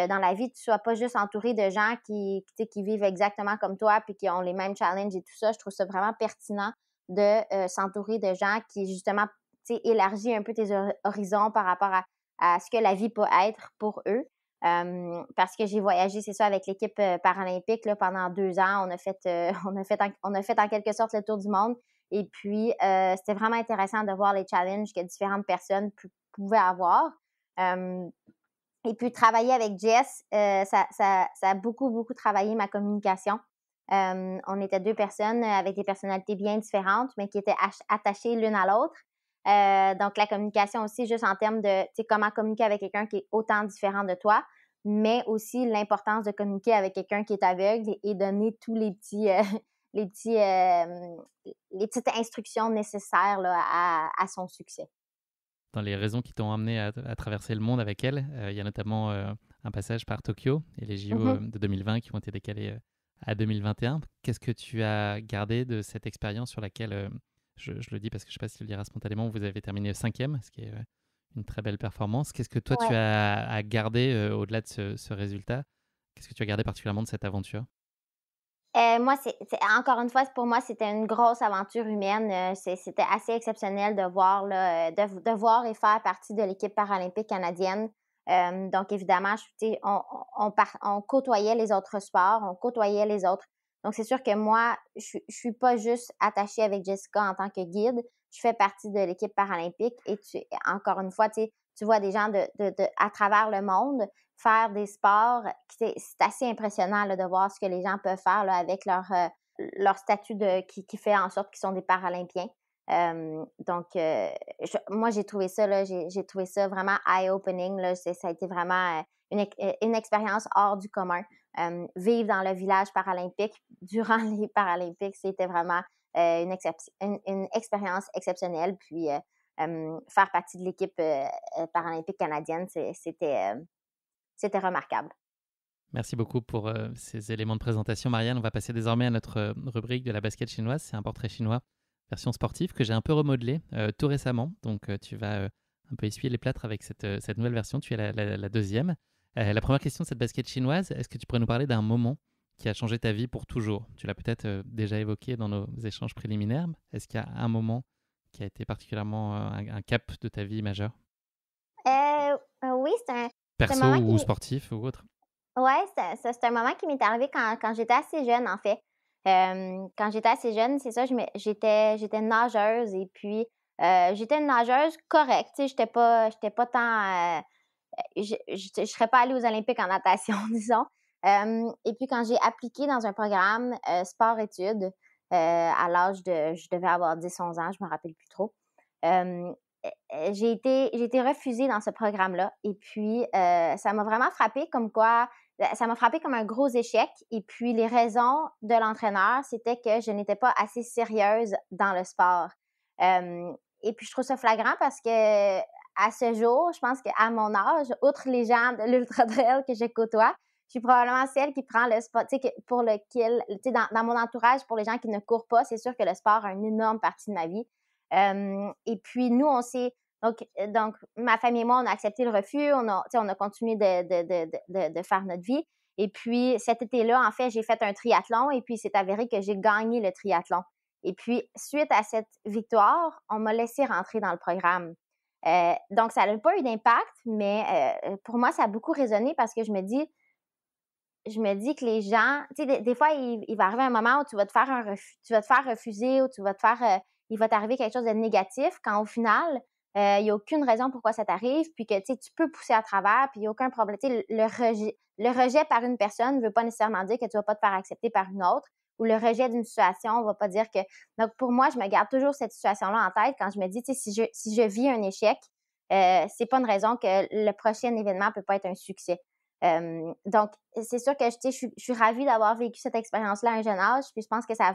dans la vie, tu sois pas juste entouré de gens tu sais, qui vivent exactement comme toi puis qui ont les mêmes challenges et tout ça. Je trouve ça vraiment pertinent de s'entourer de gens qui, justement, tu sais, élargit un peu tes horizons par rapport à ce que la vie peut être pour eux. Parce que j'ai voyagé, c'est ça, avec l'équipe paralympique là, pendant 2 ans. On a fait en quelque sorte le tour du monde. Et puis, c'était vraiment intéressant de voir les challenges que différentes personnes pouvaient avoir. Euh, et puis, travailler avec Jess, ça a beaucoup, beaucoup travaillé ma communication. On était 2 personnes avec des personnalités bien différentes, mais qui étaient attachées l'une à l'autre. Donc la communication aussi, juste en termes de, tu sais, comment communiquer avec quelqu'un qui est autant différent de toi, mais aussi l'importance de communiquer avec quelqu'un qui est aveugle et donner tous les petits, les petits, les petites instructions nécessaires là à son succès. Dans les raisons qui t'ont amené à traverser le monde avec elle, il y a notamment un passage par Tokyo et les JO Mmh. de 2020 qui ont été décalés à 2021. Qu'est-ce que tu as gardé de cette expérience sur laquelle, je le dis parce que je ne sais pas si tu le diras spontanément, vous avez terminé cinquième, ce qui est une très belle performance. Qu'est-ce que toi tu Ouais. as à garder au-delà de ce résultat? Qu'est-ce que tu as gardé particulièrement de cette aventure? Moi, c'est encore une fois, pour moi, c'était une grosse aventure humaine, c'était assez exceptionnel de voir là, de voir et faire partie de l'équipe paralympique canadienne. Donc évidemment, tu sais, on côtoyait les autres sports, on côtoyait les autres. Donc c'est sûr que moi, je suis pas juste attachée avec Jessica en tant que guide, je fais partie de l'équipe paralympique et encore une fois, tu sais, tu vois des gens à travers le monde faire des sports. C'est assez impressionnant là, de voir ce que les gens peuvent faire là, avec leur statut qui fait en sorte qu'ils sont des Paralympiens. Donc, moi, j'ai trouvé ça, là, j'ai trouvé ça vraiment eye-opening. Là. Ça a été vraiment une expérience hors du commun. Vivre dans le village paralympique durant les Paralympiques, c'était vraiment une expérience exceptionnelle. Puis, faire partie de l'équipe paralympique canadienne, c'était remarquable. Merci beaucoup pour ces éléments de présentation, Marianne. On va passer désormais à notre rubrique de la basket chinoise. C'est un portrait chinois version sportive que j'ai un peu remodelé tout récemment. Donc, tu vas un peu essuyer les plâtres avec cette nouvelle version. Tu es la deuxième. La première question de cette basket chinoise, est-ce que tu pourrais nous parler d'un moment qui a changé ta vie pour toujours? Tu l'as peut-être déjà évoqué dans nos échanges préliminaires. Est-ce qu'il y a un moment qui a été particulièrement un cap de ta vie majeur? Oui, c'est un Perso moment ou sportif ou autre? ouais, c'est un moment qui m'est arrivé quand j'étais assez jeune, en fait. Quand j'étais assez jeune, c'est ça, j'étais nageuse et puis, j'étais une nageuse correcte, tu sais, j'étais pas tant, je serais pas allée aux Olympiques en natation, disons. Et puis quand j'ai appliqué dans un programme, sport-études, je devais avoir 10 11 ans, je me rappelle plus trop. Hem, j'ai été refusée dans ce programme-là et puis, ça m'a vraiment frappée comme quoi ça m'a frappée comme un gros échec et puis les raisons de l'entraîneur, c'était que je n'étais pas assez sérieuse dans le sport. Et puis je trouve ça flagrant parce que à ce jour, je pense qu'à mon âge, outre les gens de l'ultra trail que je côtoie, je suis probablement celle qui prend le sport, tu sais, pour lequel, tu sais, dans mon entourage, pour les gens qui ne courent pas, c'est sûr que le sport a une énorme partie de ma vie. Et puis, nous, donc, ma famille et moi, on a accepté le refus, tu sais, on a continué de faire notre vie. Et puis, cet été-là, en fait, j'ai fait un triathlon et puis c'est avéré que j'ai gagné le triathlon. Et puis, suite à cette victoire, on m'a laissé rentrer dans le programme. Donc, ça n'a pas eu d'impact, mais pour moi, ça a beaucoup résonné parce que je me dis que les gens, tu sais, des fois, il va arriver un moment où tu vas te faire tu vas te faire refuser ou il va t'arriver quelque chose de négatif quand au final, il n'y a aucune raison pourquoi ça t'arrive, puis que, tu sais, tu peux pousser à travers, puis il n'y a aucun problème. Tu sais, le rejet par une personne ne veut pas nécessairement dire que tu ne vas pas te faire accepter par une autre, ou le rejet d'une situation ne va pas dire que. Donc, pour moi, je me garde toujours cette situation-là en tête quand je me dis, tu sais, si je vis un échec, c'est pas une raison que le prochain événement peut pas être un succès. Donc, c'est sûr que je suis ravie d'avoir vécu cette expérience-là à un jeune âge, puis je pense que ça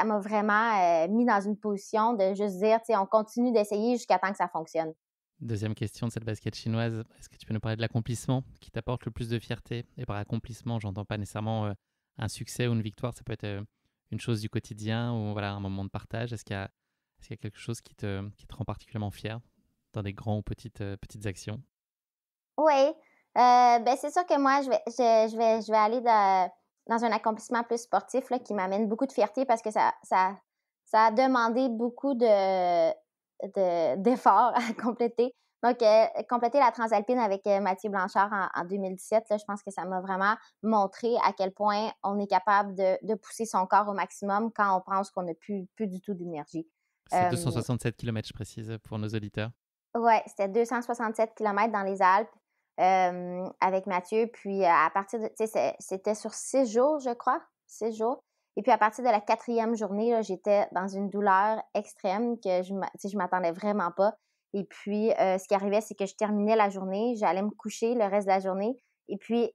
m'a vraiment mis dans une position de juste dire, tu sais, on continue d'essayer jusqu'à temps que ça fonctionne. Deuxième question de cette basket chinoise, est-ce que tu peux nous parler de l'accomplissement qui t'apporte le plus de fierté? Et par accomplissement, j'entends pas nécessairement un succès ou une victoire, ça peut être une chose du quotidien ou voilà, un moment de partage. Est-ce qu'il y a quelque chose qui te rend particulièrement fier dans des grands ou petites actions? Oui, ben c'est sûr que moi, je vais aller dans un accomplissement plus sportif là, qui m'amène beaucoup de fierté parce que ça a demandé beaucoup d'efforts à compléter. Donc, compléter la Transalpine avec Mathieu Blanchard en 2017, là, je pense que ça m'a vraiment montré à quel point on est capable de pousser son corps au maximum quand on pense qu'on n'a plus du tout d'énergie. C'est 267 km, je précise, pour nos auditeurs. Ouais, c'était 267 kilomètres dans les Alpes, avec Mathieu. Puis, à partir de tu sais, c'était sur 6 jours, je crois, 6 jours. Et puis, à partir de la 4e journée, là, j'étais dans une douleur extrême que tu sais, je m'attendais vraiment pas. Et puis, ce qui arrivait, c'est que je terminais la journée, j'allais me coucher le reste de la journée. Et puis,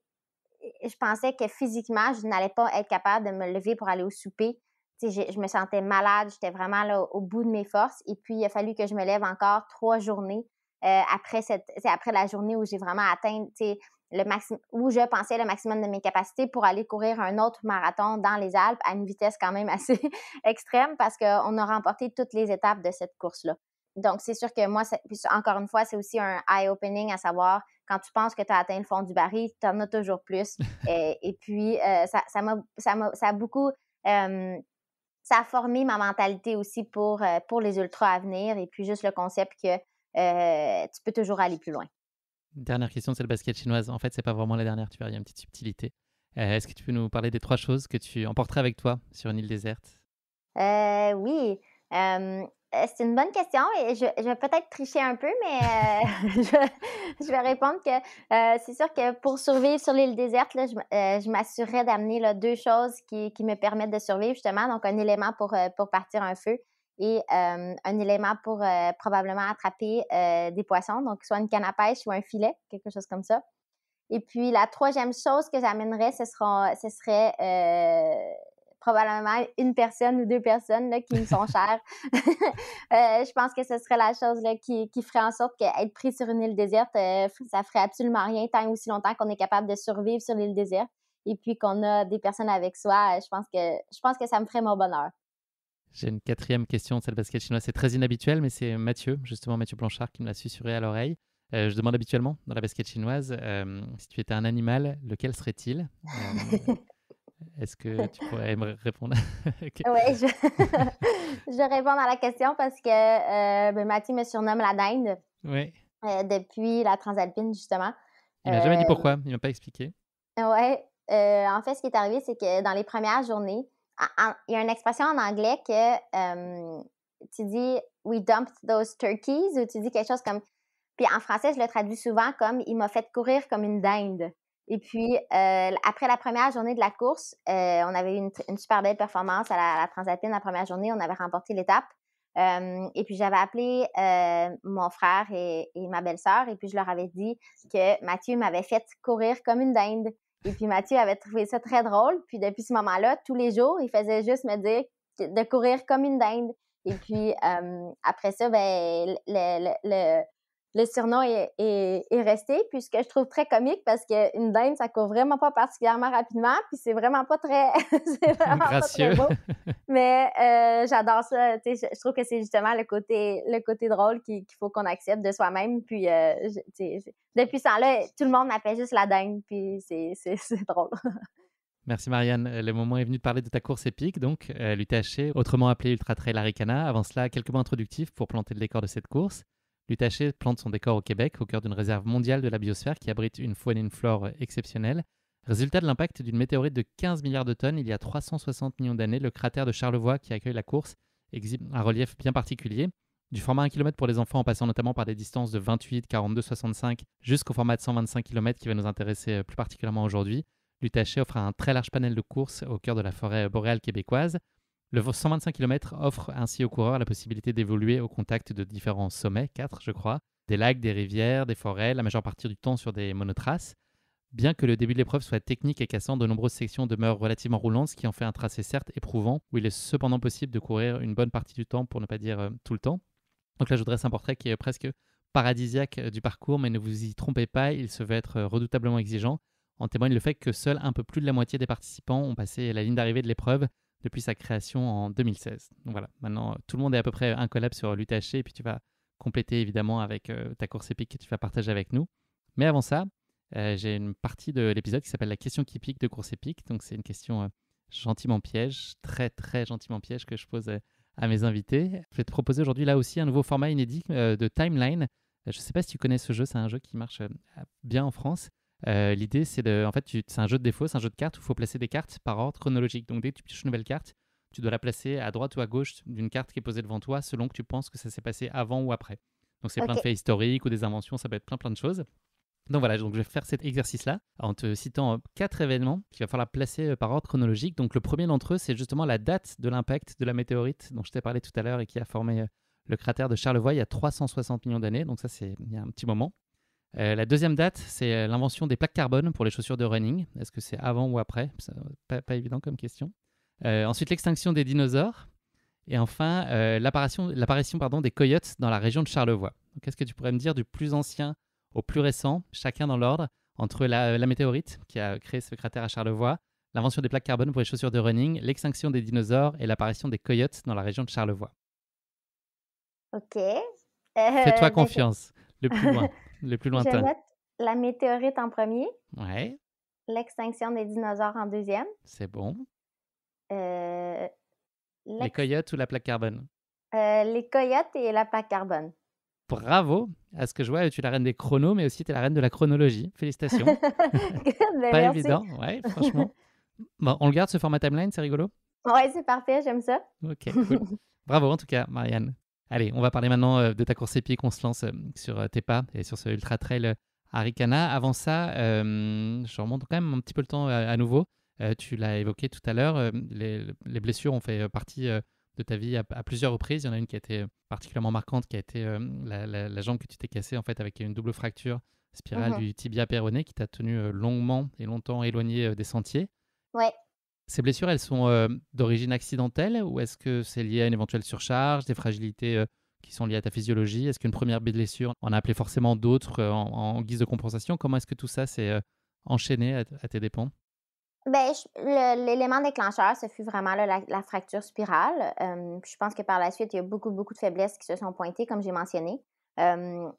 je pensais que physiquement, je n'allais pas être capable de me lever pour aller au souper. Tu sais, je me sentais malade, j'étais vraiment là au bout de mes forces. Et puis, il a fallu que je me lève encore 3 journées après la journée où j'ai vraiment atteint, tu sais, où je pensais le maximum de mes capacités pour aller courir un autre marathon dans les Alpes à une vitesse quand même assez extrême parce qu'on a remporté toutes les étapes de cette course-là. Donc, c'est sûr que moi, puis encore une fois, c'est aussi un eye-opening à savoir quand tu penses que tu as atteint le fond du baril, tu en as toujours plus. Et puis, ça a beaucoup. Ça a formé ma mentalité aussi pour les ultras à venir et puis juste le concept que tu peux toujours aller plus loin. Dernière question, c'est le basket chinoise. En fait, c'est pas vraiment la dernière, tu vois, il y a une petite subtilité. Est-ce que tu peux nous parler des 3 choses que tu emporterais avec toi sur une île déserte? Oui, c'est une bonne question et je vais peut-être tricher un peu, mais je vais répondre que, c'est sûr que pour survivre sur l'île déserte, là, je m'assurerais d'amener, là, 2 choses qui me permettent de survivre justement. Donc un élément pour partir un feu et un élément pour, probablement attraper, des poissons, donc soit une canne à pêche ou un filet, quelque chose comme ça. Et puis la troisième chose que j'amènerais, ce serait, probablement une personne ou deux personnes là, qui me sont chères. Je pense que ce serait la chose là, qui ferait en sorte qu'être pris sur une île déserte, ça ferait absolument rien tant aussi longtemps qu'on est capable de survivre sur l'île déserte et puis qu'on a des personnes avec soi. Je pense que ça me ferait mon bonheur. J'ai une quatrième question de celle basket chinoise. C'est très inhabituel, mais c'est Mathieu, justement Mathieu Blanchard, qui me l'a susurré à l'oreille. Je demande habituellement dans la basket chinoise, si tu étais un animal, lequel serait-il? Est-ce que tu pourrais me répondre? Ok. Oui, je réponds à la question parce que Mathieu me surnomme la dinde Ouais. depuis la Transalpine, justement. Il m'a jamais dit pourquoi, il m'a pas expliqué. Ouais, en fait, ce qui est arrivé, c'est que dans les premières journées, il y a une expression en anglais que tu dis we dumped those turkeys ou tu dis quelque chose comme. Puis en français, je le traduis souvent comme il m'a fait courir comme une dinde. Et puis, après la première journée de la course, on avait eu une super belle performance à la Transalpine la première journée. On avait remporté l'étape. Et puis, j'avais appelé mon frère et ma belle-sœur et puis je leur avais dit que Mathieu m'avait fait courir comme une dinde. Et puis, Mathieu avait trouvé ça très drôle. Puis, depuis ce moment-là, tous les jours, il faisait juste me dire de courir comme une dinde. Et puis, après ça, le surnom est resté, puis ce que je trouve très comique parce qu'une dinde, ça court vraiment pas particulièrement rapidement, puis c'est vraiment pas très, c'est vraiment pas très Gracieux. beau. Mais j'adore ça. Tu sais, je trouve que c'est justement le côté drôle qu'il faut qu'on accepte de soi-même. Puis depuis ce temps-là, tout le monde m'appelle juste la dinde, puis c'est drôle. Merci Marianne. Le moment est venu de parler de ta course épique, donc l'UTHC, autrement appelé Ultra Trail Arikana. Avant cela, quelques mots introductifs pour planter le décor de cette course. L'UTHC plante son décor au Québec, au cœur d'une réserve mondiale de la biosphère qui abrite une faune et une flore exceptionnelles. Résultat de l'impact d'une météorite de 15 milliards de tonnes il y a 360 millions d'années, le cratère de Charlevoix qui accueille la course exhibe un relief bien particulier. Du format 1 km pour les enfants en passant notamment par des distances de 28, 42, 65 jusqu'au format de 125 km qui va nous intéresser plus particulièrement aujourd'hui. L'UTHC offre un très large panel de courses au cœur de la forêt boréale québécoise. Le 125 km offre ainsi aux coureurs la possibilité d'évoluer au contact de différents sommets, 4 je crois, des lacs, des rivières, des forêts, la majeure partie du temps sur des monotraces. Bien que le début de l'épreuve soit technique et cassant, de nombreuses sections demeurent relativement roulantes, ce qui en fait un tracé certes éprouvant, où il est cependant possible de courir une bonne partie du temps, pour ne pas dire tout le temps. Donc là, je dresse un portrait qui est presque paradisiaque du parcours, mais ne vous y trompez pas, il se veut être redoutablement exigeant. En témoigne le fait que seul un peu plus de la moitié des participants ont passé la ligne d'arrivée de l'épreuve depuis sa création en 2016. Donc voilà, maintenant tout le monde est à peu près incollable sur l'UTHC et puis tu vas compléter évidemment avec ta course épique que tu vas partager avec nous. Mais avant ça, j'ai une partie de l'épisode qui s'appelle la question qui pique de course épique. Donc c'est une question gentiment piège, très très gentiment piège que je pose à mes invités. Je vais te proposer aujourd'hui là aussi un nouveau format inédit de timeline. Je ne sais pas si tu connais ce jeu, c'est un jeu qui marche bien en France. L'idée, c'est c'est un jeu de défaut, c'est un jeu de cartes où il faut placer des cartes par ordre chronologique. Donc, dès que tu pioches une nouvelle carte, tu dois la placer à droite ou à gauche d'une carte qui est posée devant toi selon que tu penses que ça s'est passé avant ou après. Donc, c'est plein de faits historiques ou des inventions, ça peut être plein de choses. Donc voilà, donc je vais faire cet exercice-là en te citant 4 événements qu'il va falloir placer par ordre chronologique. Donc, le premier d'entre eux, c'est justement la date de l'impact de la météorite dont je t'ai parlé tout à l'heure et qui a formé le cratère de Charlevoix il y a 360 millions d'années. Donc, ça, c'est il y a un petit moment. La deuxième date, c'est l'invention des plaques carbone pour les chaussures de running. Est-ce que c'est avant ou après? Pas évident comme question. Ensuite, l'extinction des dinosaures. Et enfin, l'apparition des coyotes dans la région de Charlevoix. Donc, qu'est-ce que tu pourrais me dire du plus ancien au plus récent, chacun dans l'ordre, entre la météorite qui a créé ce cratère à Charlevoix, l'invention des plaques carbone pour les chaussures de running, l'extinction des dinosaures et l'apparition des coyotes dans la région de Charlevoix? OK. Fais-toi confiance. Le plus loin, le plus Je vais lointain. mettre la météorite en premier, Ouais, l'extinction des dinosaures en deuxième, c'est bon. euh, Les coyotes ou la plaque carbone? les coyotes et la plaque carbone. Bravo! À ce que je vois, tu es la reine des chronos, mais aussi tu es la reine de la chronologie. Félicitations. Good, ben Pas merci. évident, ouais, franchement. Bon, on le garde ce format timeline, c'est rigolo? Ouais, c'est parfait, j'aime ça. Ok, cool. Bravo en tout cas, Marianne. Allez, on va parler maintenant de ta course épique. On se lance sur tes pas et sur ce Ultra Trail Arikana. Avant ça, je remonte quand même un petit peu le temps à nouveau. Tu l'as évoqué tout à l'heure, les blessures ont fait partie de ta vie à plusieurs reprises. Il y en a une qui a été particulièrement marquante, qui a été la jambe que tu t'es cassée en fait avec une double fracture spirale Mhm. du tibia péroné qui t'a tenu longuement et longtemps éloigné des sentiers. Ouais. Ces blessures, elles sont d'origine accidentelle ou est-ce que c'est lié à une éventuelle surcharge, des fragilités qui sont liées à ta physiologie? Est-ce qu'une première blessure en a appelé forcément d'autres en guise de compensation? Comment est-ce que tout ça s'est enchaîné à tes dépens? Ben, l'élément déclencheur, ce fut vraiment là, la fracture spirale. Puis je pense que par la suite, il y a beaucoup, beaucoup de faiblesses qui se sont pointées, comme j'ai mentionné. Euh,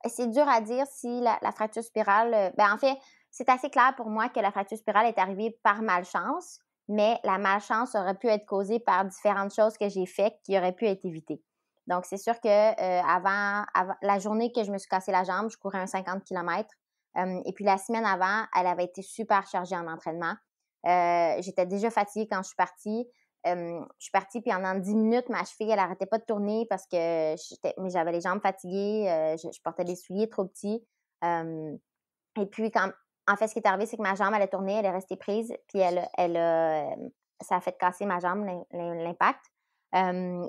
c'est dur à dire si la fracture spirale. Ben, en fait, c'est assez clair pour moi que la fracture spirale est arrivée par malchance, mais la malchance aurait pu être causée par différentes choses que j'ai faites qui auraient pu être évitées. Donc, c'est sûr que avant la journée que je me suis cassé la jambe, je courais un 50 km. Et puis la semaine avant, elle avait été super chargée en entraînement. J'étais déjà fatiguée quand je suis partie. Je suis partie, puis en 10 minutes, ma cheville, elle arrêtait pas de tourner parce que mais j'avais les jambes fatiguées, je portais des souliers trop petits. Euh, et puis, en fait, ce qui est arrivé, c'est que ma jambe, elle a tourné, elle est restée prise, puis ça a fait casser ma jambe, l'impact.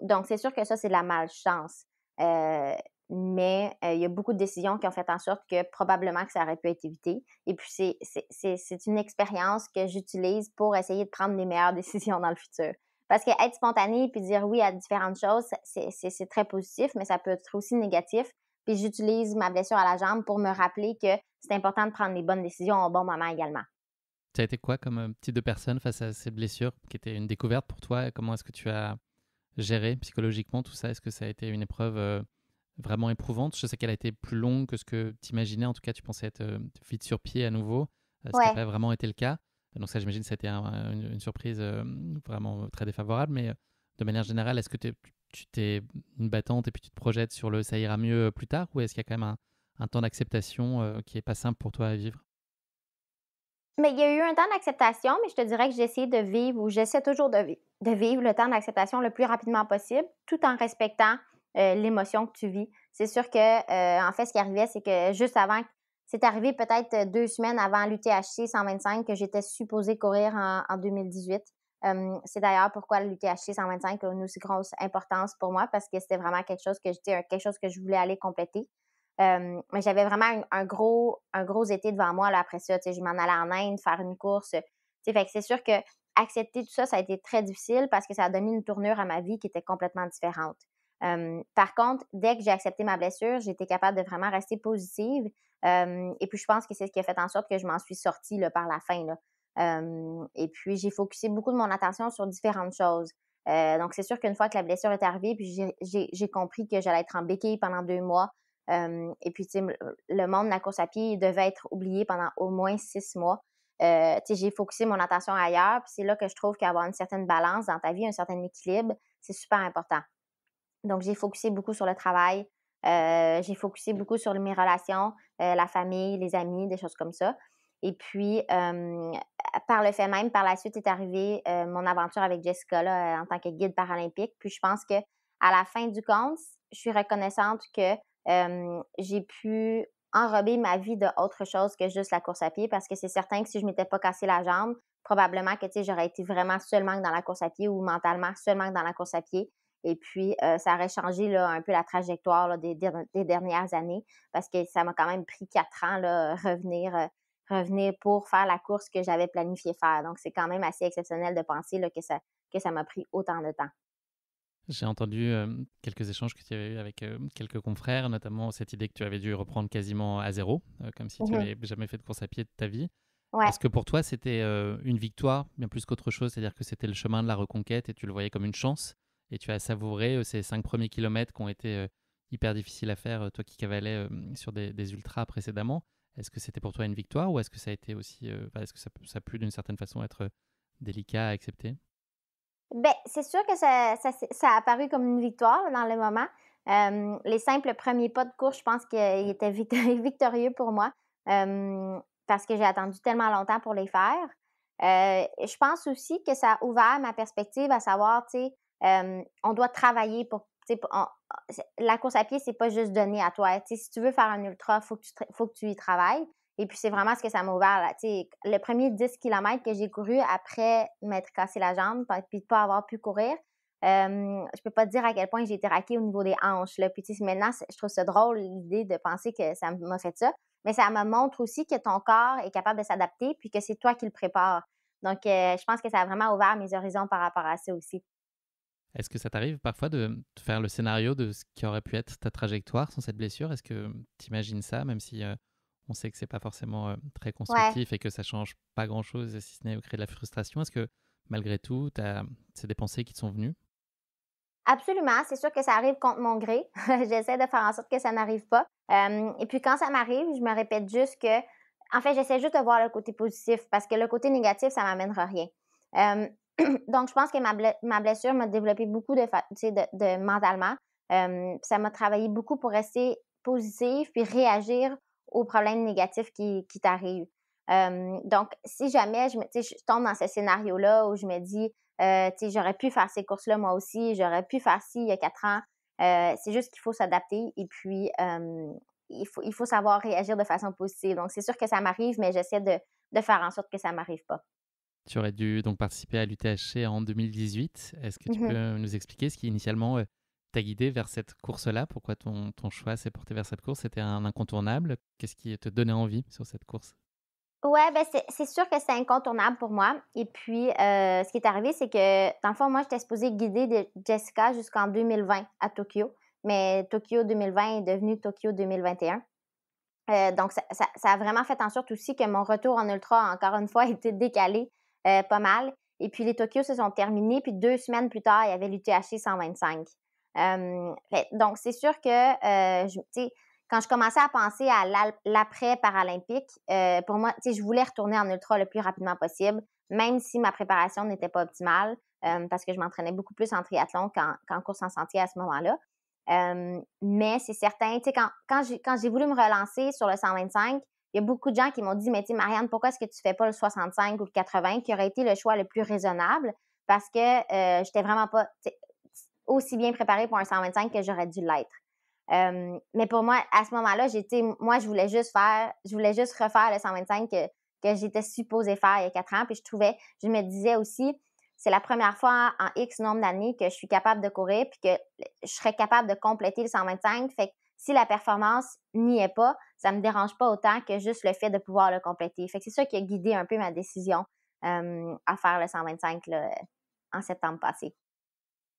Donc, c'est sûr que ça, c'est de la malchance. Euh, mais il y a beaucoup de décisions qui ont fait en sorte que probablement que ça aurait pu être évité. Et puis, c'est une expérience que j'utilise pour essayer de prendre les meilleures décisions dans le futur. Parce que être spontané puis dire oui à différentes choses, c'est très positif, mais ça peut être aussi négatif. Puis j'utilise ma blessure à la jambe pour me rappeler que c'est important de prendre les bonnes décisions au bon moment également. Ça a été quoi comme type de personne face à ces blessures qui étaient une découverte pour toi? Comment est-ce que tu as géré psychologiquement tout ça? Est-ce que ça a été une épreuve vraiment éprouvante? Je sais qu'elle a été plus longue que ce que tu imaginais. En tout cas, tu pensais être vite sur pied à nouveau, ce qui n'a Ouais. pas vraiment été le cas. Donc ça, j'imagine que ça a été une surprise vraiment très défavorable. Mais de manière générale, est-ce que tu t'es une battante et puis tu te projettes sur le ça ira mieux plus tard? Ou est-ce qu'il y a quand même un temps d'acceptation qui n'est pas simple pour toi à vivre? Mais il y a eu un temps d'acceptation, mais je te dirais que j'ai essayé de vivre ou j'essaie toujours de vivre le temps d'acceptation le plus rapidement possible, tout en respectant l'émotion que tu vis. C'est sûr que, en fait, ce qui arrivait, c'est que juste avant, c'est arrivé peut-être 2 semaines avant l'UTHC 125 que j'étais supposée courir en 2018. C'est d'ailleurs pourquoi l'UTHC 125 a une aussi grosse importance pour moi parce que c'était vraiment quelque chose que je voulais aller compléter. Mais j'avais vraiment un gros été devant moi là, après ça. Je m'en allais en Inde faire une course. Fait que c'est sûr que accepter tout ça, ça a été très difficile parce que ça a donné une tournure à ma vie qui était complètement différente. Par contre, dès que j'ai accepté ma blessure, j'ai été capable de vraiment rester positive. Et puis, je pense que c'est ce qui a fait en sorte que je m'en suis sortie là, par la fin. Là. Et puis, j'ai focusé beaucoup de mon attention sur différentes choses. Donc, c'est sûr qu'une fois que la blessure est arrivée, puis j'ai compris que j'allais être en béquille pendant 2 mois. Et puis, tu sais, le monde de la course à pied devait être oublié pendant au moins 6 mois. Tu sais, j'ai focusé mon attention ailleurs. Puis c'est là que je trouve qu'avoir une certaine balance dans ta vie, un certain équilibre, c'est super important. Donc, j'ai focusé beaucoup sur le travail. J'ai focusé beaucoup sur mes relations, la famille, les amis, des choses comme ça. Et puis, par le fait même, par la suite est arrivée mon aventure avec Jessica là, en tant que guide paralympique. Puis, je pense que à la fin du compte, je suis reconnaissante que j'ai pu enrober ma vie de autre chose que juste la course à pied parce que c'est certain que si je m'étais pas cassé la jambe, probablement que, tu sais, j'aurais été vraiment seulement dans la course à pied ou mentalement seulement dans la course à pied. Et puis, ça aurait changé là, un peu la trajectoire là, des dernières années parce que ça m'a quand même pris 4 ans là, revenir pour faire la course que j'avais planifié faire. Donc, c'est quand même assez exceptionnel de penser là, que ça m'a pris autant de temps. J'ai entendu quelques échanges que tu avais eu avec quelques confrères, notamment cette idée que tu avais dû reprendre quasiment à zéro, comme si tu Mhm. avais jamais fait de course à pied de ta vie. Ouais. Est-ce que pour toi, c'était une victoire bien plus qu'autre chose? C'est-à-dire que c'était le chemin de la reconquête et tu le voyais comme une chance et tu as savouré ces 5 premiers kilomètres qui ont été hyper difficiles à faire, toi qui cavalais sur des ultras précédemment. Est-ce que c'était pour toi une victoire ou est-ce que ça a été aussi, est-ce que ça a pu d'une certaine façon être délicat à accepter? Ben, c'est sûr que ça a apparu comme une victoire là, dans le moment. Les simples premiers pas de course, je pense qu'ils étaient victorieux pour moi parce que j'ai attendu tellement longtemps pour les faire. Je pense aussi que ça a ouvert ma perspective à savoir, tu sais, on doit travailler pour, tu sais, la course à pied, c'est pas juste donné à toi. Tu sais, si tu veux faire un ultra, faut que tu y travailles. Et puis, c'est vraiment ce que ça m'a ouvert. Là. Tu sais, le premier 10 kilomètres que j'ai couru après m'être cassé la jambe puis de pas avoir pu courir, je peux pas te dire à quel point j'ai été raquée au niveau des hanches. Là. Puis, tu sais, maintenant, je trouve ça drôle l'idée de penser que ça m'a fait ça. Mais ça me montre aussi que ton corps est capable de s'adapter puis que c'est toi qui le prépare. Donc, je pense que ça a vraiment ouvert mes horizons par rapport à ça aussi. Est-ce que ça t'arrive parfois de faire le scénario de ce qui aurait pu être ta trajectoire sans cette blessure? Est-ce que tu imagines ça, même si on sait que c'est pas forcément très Ouais. constructif et que ça change pas grand-chose, si ce n'est créer de la frustration? Est-ce que malgré tout, c'est des pensées qui te sont venues? Absolument, c'est sûr que ça arrive contre mon gré. J'essaie de faire en sorte que ça n'arrive pas. Et puis quand ça m'arrive, je me répète juste que, en fait, j'essaie juste de voir le côté positif parce que le côté négatif, ça m'amènera rien. Euh, donc, je pense que ma blessure m'a développé beaucoup tu sais, de mentalement. Ça m'a travaillé beaucoup pour rester positif puis réagir aux problèmes négatifs qui t'arrivent. Donc, si jamais tu sais, je tombe dans ce scénario-là où je me dis, tu sais, j'aurais pu faire ces courses-là moi aussi, j'aurais pu faire ci il y a 4 ans. C'est juste qu'il faut s'adapter et puis il faut savoir réagir de façon positive. Donc, c'est sûr que ça m'arrive, mais j'essaie de faire en sorte que ça m'arrive pas. Tu aurais dû donc participer à l'UTHC en 2018. Est-ce que tu Mhm. peux nous expliquer ce qui initialement t'a guidé vers cette course-là? Pourquoi ton choix s'est porté vers cette course? C'était un incontournable? Qu'est-ce qui te donnait envie sur cette course? Ouais, ben c'est sûr que c'est incontournable pour moi. Et puis, ce qui est arrivé, c'est que, dans le fond, moi, j'étais supposée guider Jessica jusqu'en 2020 à Tokyo. Mais Tokyo 2020 est devenu Tokyo 2021. Donc, ça a vraiment fait en sorte aussi que mon retour en ultra, encore une fois, a été décalé pas mal. Et puis, les Tokyo se sont terminés. Puis, 2 semaines plus tard, il y avait l'UTHC 125. Donc, c'est sûr que, tu sais, quand je commençais à penser à l'après-paralympique, pour moi, tu sais, je voulais retourner en ultra le plus rapidement possible, même si ma préparation n'était pas optimale, parce que je m'entraînais beaucoup plus en triathlon qu'en course en sentier à ce moment-là. Mais c'est certain, tu sais, quand j'ai voulu me relancer sur le 125, il y a beaucoup de gens qui m'ont dit, mais tu sais, Marianne, pourquoi est-ce que tu fais pas le 65 ou le 80, qui aurait été le choix le plus raisonnable? Parce que j'étais vraiment pas aussi bien préparée pour un 125 que j'aurais dû l'être. Mais pour moi, à ce moment-là, moi, je voulais juste refaire le 125 que j'étais supposée faire il y a 4 ans. Puis je me disais aussi, c'est la première fois en X nombre d'années que je suis capable de courir puis que je serais capable de compléter le 125. Fait que si la performance n'y est pas, ça me dérange pas autant que juste le fait de pouvoir le compléter. Fait que c'est ça qui a guidé un peu ma décision à faire le 125 là, en septembre passé.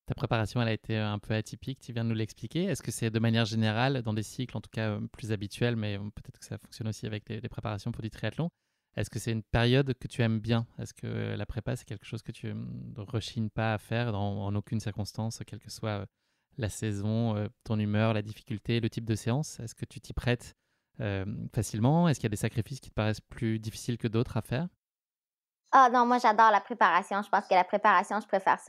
Ta préparation, elle a été un peu atypique, tu viens de nous l'expliquer. Est-ce que c'est de manière générale, dans des cycles en tout cas plus habituels, mais peut-être que ça fonctionne aussi avec des préparations pour du triathlon, est-ce que c'est une période que tu aimes bien? Est-ce que la prépa, c'est quelque chose que tu ne rechignes pas à faire en aucune circonstance, quelle que soit la saison, ton humeur, la difficulté, le type de séance? Est-ce que tu t'y prêtes facilement? Est-ce qu'il y a des sacrifices qui te paraissent plus difficiles que d'autres à faire? Ah non, moi j'adore la préparation. Je pense que la préparation, je préfère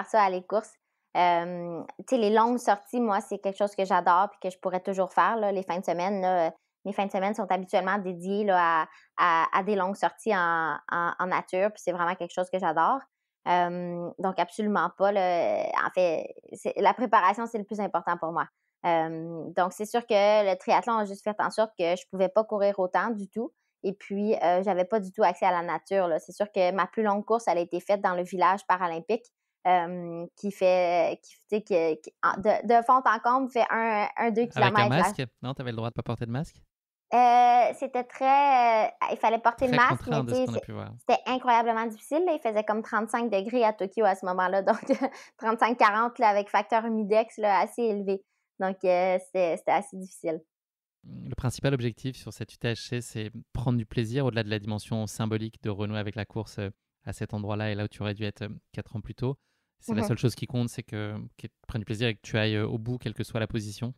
ça à les courses. Tu sais, les longues sorties, moi, c'est quelque chose que j'adore puis que je pourrais toujours faire, là, les fins de semaine, là. Mes fins de semaine sont habituellement dédiées là, à des longues sorties en nature, puis c'est vraiment quelque chose que j'adore. Donc absolument pas, là. En fait, la préparation, c'est le plus important pour moi. Donc c'est sûr que le triathlon a juste fait en sorte que je pouvais pas courir autant du tout. Et puis, j'avais pas du tout accès à la nature, là. C'est sûr que ma plus longue course, elle a été faite dans le village paralympique, qui tu sais, de fond en comble, fait un 2 Avec un kilomètres là. masque? Non, tu avais le droit de pas porter de masque? C'était très, il fallait porter le Très masque, contraint mais de tu ce sais, qu'on a pu voir. c'était incroyablement difficile, là. Il faisait comme 35 degrés à Tokyo à ce moment-là, donc 35-40 là, avec facteur humidex, là, assez élevé. Donc c'était assez difficile. Le principal objectif sur cette UTHC, c'est prendre du plaisir au-delà de la dimension symbolique de renouer avec la course à cet endroit-là et là où tu aurais dû être 4 ans plus tôt. C'est la Mmh. seule chose qui compte, c'est que tu prennes du plaisir et que tu ailles au bout, quelle que soit la position.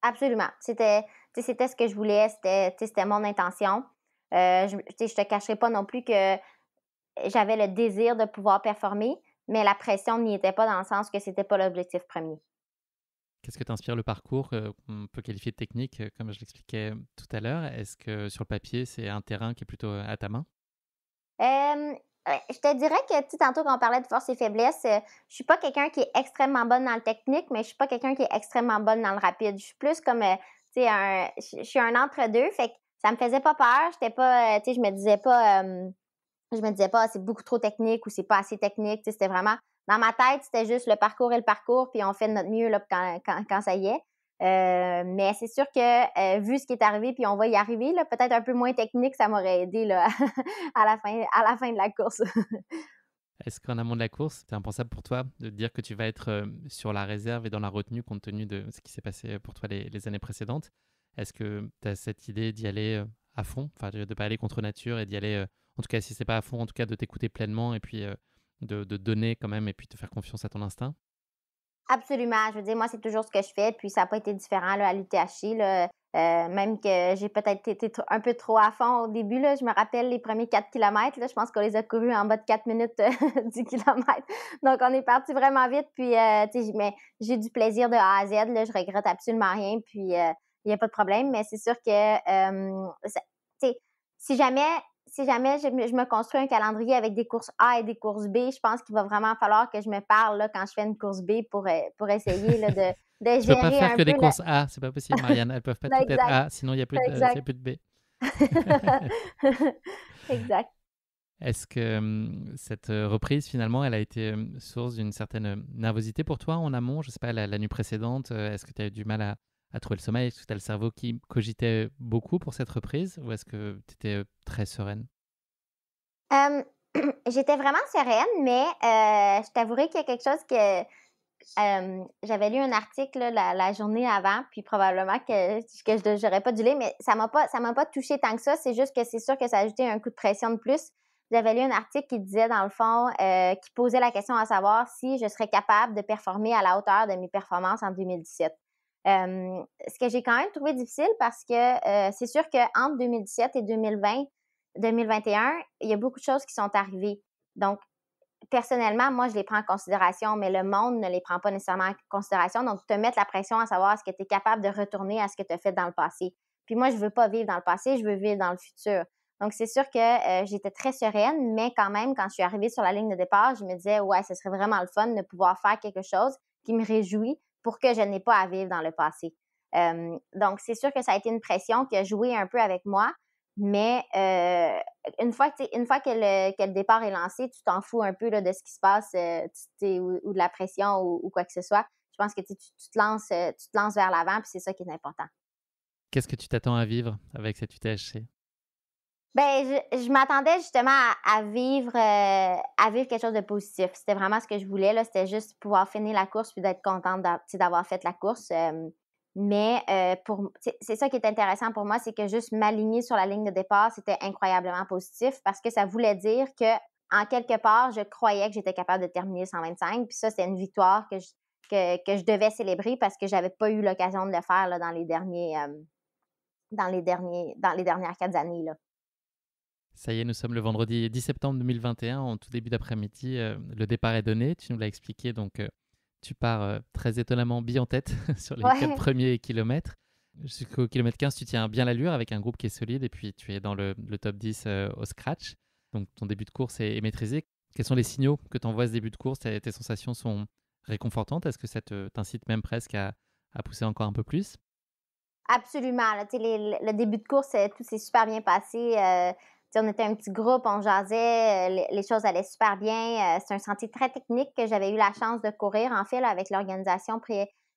Absolument. Tu sais, c'était ce que je voulais, tu sais, c'était mon intention. Tu sais, je te cacherai pas non plus que j'avais le désir de pouvoir performer, mais la pression n'y était pas dans le sens que c'était pas l'objectif premier. Qu'est-ce que t'inspire le parcours qu'on peut qualifier de technique, comme je l'expliquais tout à l'heure? Est-ce que sur le papier, c'est un terrain qui est plutôt à ta main? Je te dirais que, tu sais, tantôt quand on parlait de force et faiblesse, je suis pas quelqu'un qui est extrêmement bonne dans le technique, mais je suis pas quelqu'un qui est extrêmement bonne dans le rapide. Je suis plus comme, tu sais, je suis un entre-deux, fait que ça me faisait pas peur. J'étais pas, tu sais, je me disais pas: «Ah, c'est beaucoup trop technique» ou «C'est pas assez technique». Tu sais, c'était vraiment dans ma tête, c'était juste le parcours et le parcours, puis on fait de notre mieux là, quand ça y est. Mais c'est sûr que vu ce qui est arrivé, puis on va y arriver, là, peut-être un peu moins technique, ça m'aurait aidé là, à la fin de la course. Est-ce qu'en amont de la course, c'est impensable pour toi de te dire que tu vas être sur la réserve et dans la retenue compte tenu de ce qui s'est passé pour toi les années précédentes? Est-ce que tu as cette idée d'y aller à fond, enfin de ne pas aller contre nature et d'y aller, en tout cas si c'est pas à fond, en tout cas de t'écouter pleinement et puis de donner quand même et puis de faire confiance à ton instinct? Absolument. Je veux dire, moi, c'est toujours ce que je fais, puis ça n'a pas été différent là, à l'UTHC. Là. Même que j'ai peut-être été un peu trop à fond au début. Là. Je me rappelle les premiers 4 kilomètres. Là, je pense qu'on les a courus en bas de 4 minutes du kilomètre. Donc, on est parti vraiment vite. Puis, mais j'ai du plaisir de A à Z. Là. Je regrette absolument rien. Puis, il n'y a pas de problème. Mais c'est sûr que, tu sais, si jamais je me construis un calendrier avec des courses A et des courses B, je pense qu'il va vraiment falloir que je me parle là, quand je fais une course B pour essayer là, de Tu peux pas gérer faire un que peu des courses A, c'est pas possible, Marianne. Elles peuvent pas toutes être Exact, A, sinon il y a exact. plus de B. Exact. Est-ce que cette reprise, finalement, elle a été source d'une certaine nervosité pour toi en amont? Je sais pas, la nuit précédente, est-ce que tu as eu du mal à trouver le sommeil? Est-ce que tu as le cerveau qui cogitait beaucoup pour cette reprise ou est-ce que tu étais très sereine? Euh, J'étais vraiment sereine, mais je t'avouerai qu'il y a quelque chose que j'avais lu un article là, la journée avant, puis probablement que je n'aurais pas dû lire, mais ça m'a pas touché tant que ça. C'est juste que c'est sûr que ça a ajouté un coup de pression de plus. J'avais lu un article qui disait, dans le fond, qui posait la question à savoir si je serais capable de performer à la hauteur de mes performances en 2017. Ce que j'ai quand même trouvé difficile parce que c'est sûr qu'entre 2017 et 2021, il y a beaucoup de choses qui sont arrivées. Donc, personnellement, moi, je les prends en considération, mais le monde ne les prend pas nécessairement en considération. Donc, te mettre la pression à savoir est-ce que tu es capable de retourner à ce que tu as fait dans le passé. Puis moi, je veux pas vivre dans le passé, je veux vivre dans le futur. Donc, c'est sûr que j'étais très sereine, mais quand même, quand je suis arrivée sur la ligne de départ, je me disais, ouais, ce serait vraiment le fun de pouvoir faire quelque chose qui me réjouit pour que je n'ai pas à vivre dans le passé. Donc, c'est sûr que ça a été une pression qui a joué un peu avec moi, mais une fois que le départ est lancé, tu t'en fous un peu là, de ce qui se passe ou de la pression ou quoi que ce soit. Je pense que tu te lances vers l'avant, puis c'est ça qui est important. Qu'est-ce que tu t'attends à vivre avec cette UTHC? Ben, je m'attendais justement à vivre quelque chose de positif. C'était vraiment ce que je voulais, là. C'était juste pouvoir finir la course puis d'être contente d'avoir fait la course. Mais c'est ça qui est intéressant pour moi, c'est que juste m'aligner sur la ligne de départ, c'était incroyablement positif parce que ça voulait dire que, en quelque part, je croyais que j'étais capable de terminer 125. Puis ça, c'était une victoire que je devais célébrer parce que j'avais pas eu l'occasion de le faire là, dans les dernières 4 années, là. Ça y est, nous sommes le vendredi 10 septembre 2021, en tout début d'après-midi. Le départ est donné, tu nous l'as expliqué, donc tu pars très étonnamment bien en tête sur les 4 Ouais. premiers kilomètres. Jusqu'au kilomètre 15, tu tiens bien l'allure avec un groupe qui est solide et puis tu es dans le top 10 au scratch. Donc ton début de course est maîtrisé. Quels sont les signaux que tu envoies ce début de course? Tes sensations sont réconfortantes? Est-ce que ça t'incite même presque à pousser encore un peu plus? Absolument, là, tu sais, le début de course, tout s'est super bien passé. Tu sais, on était un petit groupe, on jasait, les choses allaient super bien. C'est un sentier très technique que j'avais eu la chance de courir, en fait, là, avec l'organisation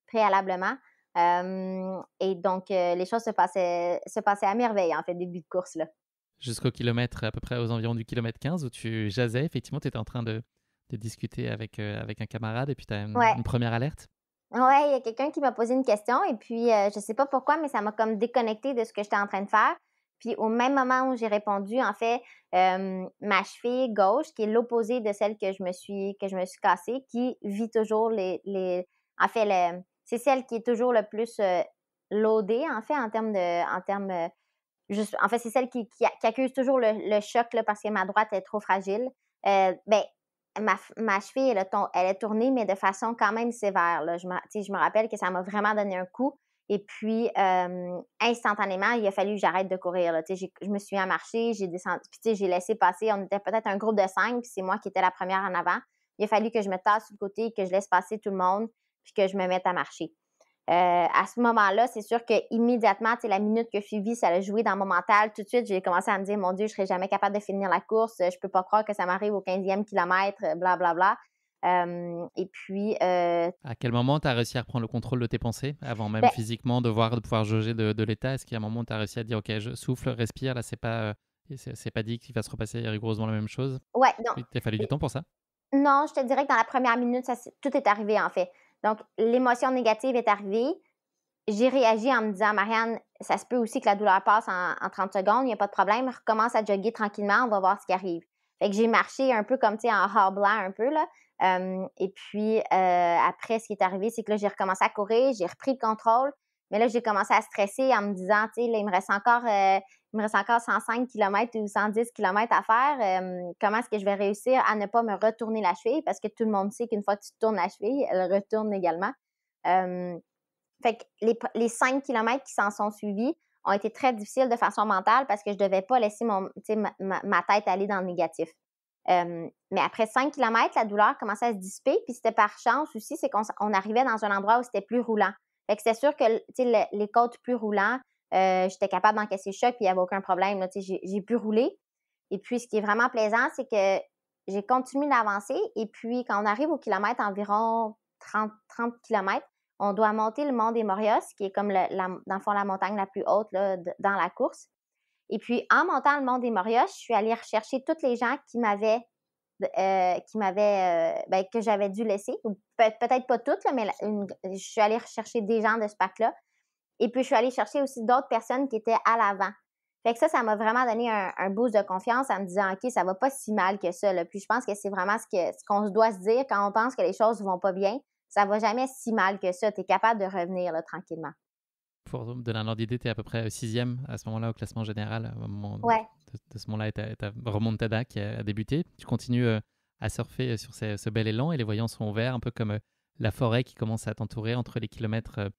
préalablement. Et donc, les choses se passaient à merveille, en fait, début de course, là. Jusqu'au kilomètre, à peu près aux environs du kilomètre 15, où tu jasais. Effectivement, tu étais en train de discuter avec un camarade et puis tu as Ouais. une première alerte. Ouais, il y a quelqu'un qui m'a posé une question et puis je sais pas pourquoi, mais ça m'a comme déconnectée de ce que j'étais en train de faire. Puis au même moment où j'ai répondu, en fait, ma cheville gauche, qui est l'opposé de celle que je me suis cassée, qui vit toujours en fait, c'est celle qui est toujours le plus loadée, en fait, en fait, c'est celle qui accuse toujours le choc là, parce que ma droite est trop fragile. Ben, ma cheville, elle est tournée, mais de façon quand même sévère, là. Je me rappelle que ça m'a vraiment donné un coup. Et puis, instantanément, il a fallu que j'arrête de courir, là. Je me suis mis à marcher, j'ai descendu, puis j'ai laissé passer. On était peut-être un groupe de 5, puis c'est moi qui étais la première en avant. Il a fallu que je me tasse sur le côté, que je laisse passer tout le monde, puis que je me mette à marcher. À ce moment-là, c'est sûr qu'immédiatement, la minute qui a suivi, ça a joué dans mon mental. Tout de suite, j'ai commencé à me dire, mon Dieu, je serai jamais capable de finir la course. Je peux pas croire que ça m'arrive au 15e kilomètre, blablabla. Et puis, À quel moment tu as réussi à reprendre le contrôle de tes pensées, avant même ben, physiquement de pouvoir jauger de l'état? Est-ce qu'il y a un moment où tu as réussi à dire: «OK, je souffle, respire, là, c'est pas dit qu'il va se repasser rigoureusement la même chose»? ouais, non. Il t'a fallu du temps pour ça? Non, je te dirais que dans la première minute, tout est arrivé, en fait. Donc, l'émotion négative est arrivée. J'ai réagi en me disant: «Marianne, ça se peut aussi que la douleur passe en 30 secondes, il y a pas de problème, recommence à jogger tranquillement, on va voir ce qui arrive». Fait que j'ai marché un peu comme, tu sais, en hoblant un peu, là, et puis, après, ce qui est arrivé, c'est que là, j'ai recommencé à courir, j'ai repris le contrôle, mais là, j'ai commencé à stresser en me disant: «Tu sais, là, il me reste encore 105 kilomètres ou 110 kilomètres à faire, comment est-ce que je vais réussir à ne pas me retourner la cheville?» Parce que tout le monde sait qu'une fois que tu te tournes la cheville, elle retourne également. Hem Fait que les 5 kilomètres qui s'en sont suivis ont été très difficiles de façon mentale parce que je devais pas laisser ma tête aller dans le négatif. Mais après 5 kilomètres, la douleur commençait à se dissiper, puis c'était par chance aussi, c'est qu'on arrivait dans un endroit où c'était plus roulant. Fait que c'était sûr que les côtes plus roulants, j'étais capable d'encaisser le choc, puis il y avait aucun problème, là, tu sais, j'ai pu rouler. Et puis ce qui est vraiment plaisant, c'est que j'ai continué d'avancer et puis quand on arrive au kilomètre environ 30 kilomètres, on doit monter le mont des Maurios, qui est comme dans le fond, la montagne la plus haute là, dans la course. Et puis, en montant le mont des Maurios, je suis allée rechercher toutes les gens que j'avais dû laisser. Ou peut-être pas toutes, là, mais je suis allée rechercher des gens de ce pack-là. Et puis, je suis allée chercher aussi d'autres personnes qui étaient à l'avant. Fait que ça m'a vraiment donné un boost de confiance en me disant, OK, ça va pas si mal que ça, là. Puis je pense que c'est vraiment ce qu'on se doit se dire quand on pense que les choses vont pas bien. Ça va jamais si mal que ça. Tu es capable de revenir, là, tranquillement. Pour me donner un ordre d'idée, tu es à peu près 6e à ce moment-là au classement général, au moment Ouais. de ce moment-là, et ta remontada qui a débuté. Tu continues à surfer sur ce bel élan et les voyants sont ouverts, un peu comme la forêt qui commence à t'entourer entre les kilomètres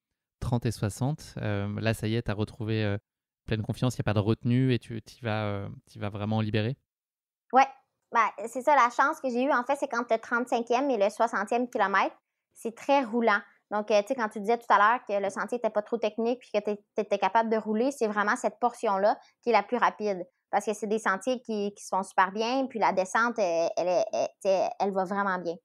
30 et 60. Là, ça y est, tu as retrouvé pleine confiance, il n'y a pas de retenue et tu y vas vraiment libéré. Ouais. Ben, c'est ça la chance que j'ai eue, en fait, c'est quand le 35e et le 60e kilomètre, c'est très roulant. Donc, tu sais, quand tu disais tout à l'heure que le sentier était pas trop technique puis que tu étais capable de rouler, c'est vraiment cette portion-là qui est la plus rapide. Parce que c'est des sentiers qui se font super bien, puis la descente, elle va vraiment bien.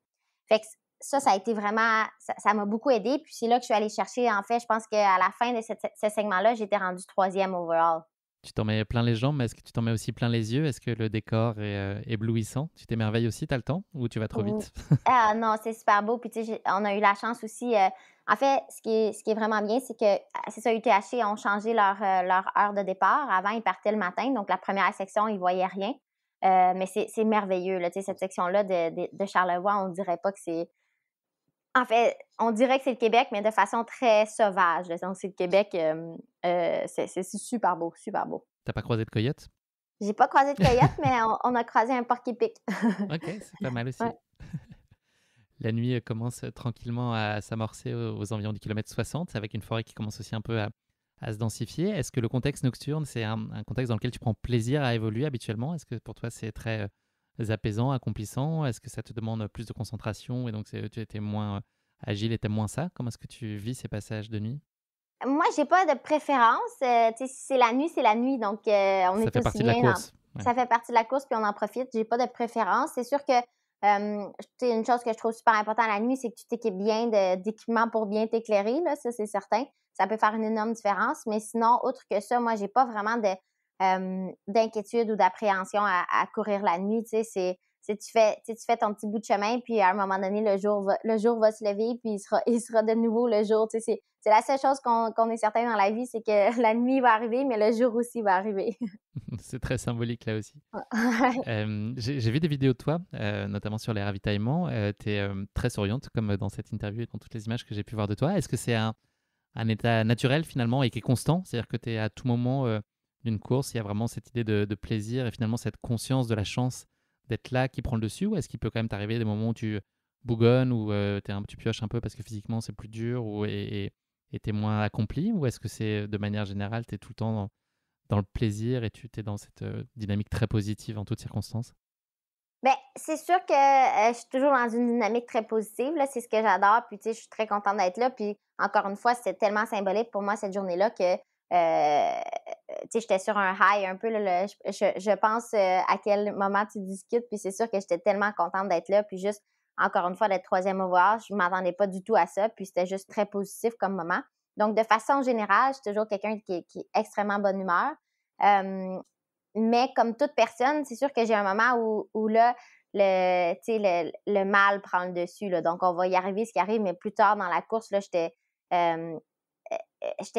Fait que ça a été vraiment, ça m'a beaucoup aidé. Puis c'est là que je suis allée chercher, en fait, je pense qu'à la fin de ce segment-là, j'étais rendue 3e overall. Tu t'en mets plein les jambes, mais est-ce que tu t'en mets aussi plein les yeux? Est-ce que le décor est éblouissant? Tu t'émerveilles aussi, tu as le temps ou tu vas trop Ou vite? ah non, c'est super beau. Puis tu sais, on a eu la chance aussi, en fait, ce qui est vraiment bien, c'est que, c'est ça, UTHC ont changé leur heure de départ. Avant, ils partaient le matin, donc la première section, ils voyaient rien. Mais c'est merveilleux, là, tu sais, cette section-là de Charlevoix, on dirait pas que c'est en fait, on dirait que c'est le Québec, mais de façon très sauvage, là. Donc c'est le Québec, c'est super beau, super beau. T'as pas croisé de coyote? J'ai pas croisé de coyote, mais on a croisé un porc-épic. OK, c'est pas mal Ouais. aussi. La nuit commence tranquillement à s'amorcer aux environs du kilomètre 60, avec une forêt qui commence aussi un peu à se densifier. Est-ce que le contexte nocturne, c'est un contexte dans lequel tu prends plaisir à évoluer habituellement? Est-ce que pour toi, c'est très apaisant, accomplissant? Est-ce que ça te demande plus de concentration et donc tu étais moins agile et t'aimes moins ça? Comment est-ce que tu vis ces passages de nuit? Moi, j'ai pas de préférence, tu sais, si c'est la nuit, c'est la nuit, donc on Ça est fait tous partie de la bien dans course. Ouais. ça fait partie de la course, puis on en profite. J'ai pas de préférence. C'est sûr que, tu sais, une chose que je trouve super importante la nuit, c'est que tu t'équipes bien d'équipements pour bien t'éclairer, là, ça, c'est certain. Ça peut faire une énorme différence, mais sinon, autre que ça, moi, j'ai pas vraiment d'inquiétude ou d'appréhension à courir la nuit, tu sais, tu fais ton petit bout de chemin, puis à un moment donné, le jour va se lever, puis il sera de nouveau le jour, tu sais, c'est la seule chose qu'on est certain dans la vie, c'est que la nuit va arriver, mais le jour aussi va arriver. C'est très symbolique là aussi. Ouais. J'ai vu des vidéos de toi, notamment sur les ravitaillements. Tu es très souriante, comme dans cette interview et dans toutes les images que j'ai pu voir de toi. Est-ce que c'est un état naturel finalement et qui est constant? C'est-à-dire que tu es à tout moment d'une course, il y a vraiment cette idée de plaisir et finalement cette conscience de la chance d'être là qui prend le dessus? Ou est-ce qu'il peut quand même t'arriver des moments où tu bougonnes, ou tu pioches un peu parce que physiquement c'est plus dur, et tu es moins accompli? Ou est-ce que c'est de manière générale, tu es tout le temps dans le plaisir et tu es dans cette dynamique très positive en toutes circonstances? Ben, c'est sûr que, je suis toujours dans une dynamique très positive, là, c'est ce que j'adore, puis tu sais, je suis très contente d'être là, puis encore une fois, c'était tellement symbolique pour moi cette journée-là que, tu sais, j'étais sur un high un peu, là, je pense, à quel moment tu discutes, puis c'est sûr que j'étais tellement contente d'être là, puis juste encore une fois, d'être troisième au voir. Je ne m'attendais pas du tout à ça, puis c'était juste très positif comme moment. Donc, de façon générale, je suis toujours quelqu'un qui est extrêmement bonne humeur. Mais comme toute personne, c'est sûr que j'ai un moment où là, le mal prend le dessus. Là. Donc, on va y arriver ce qui arrive, mais plus tard dans la course, là, j'étais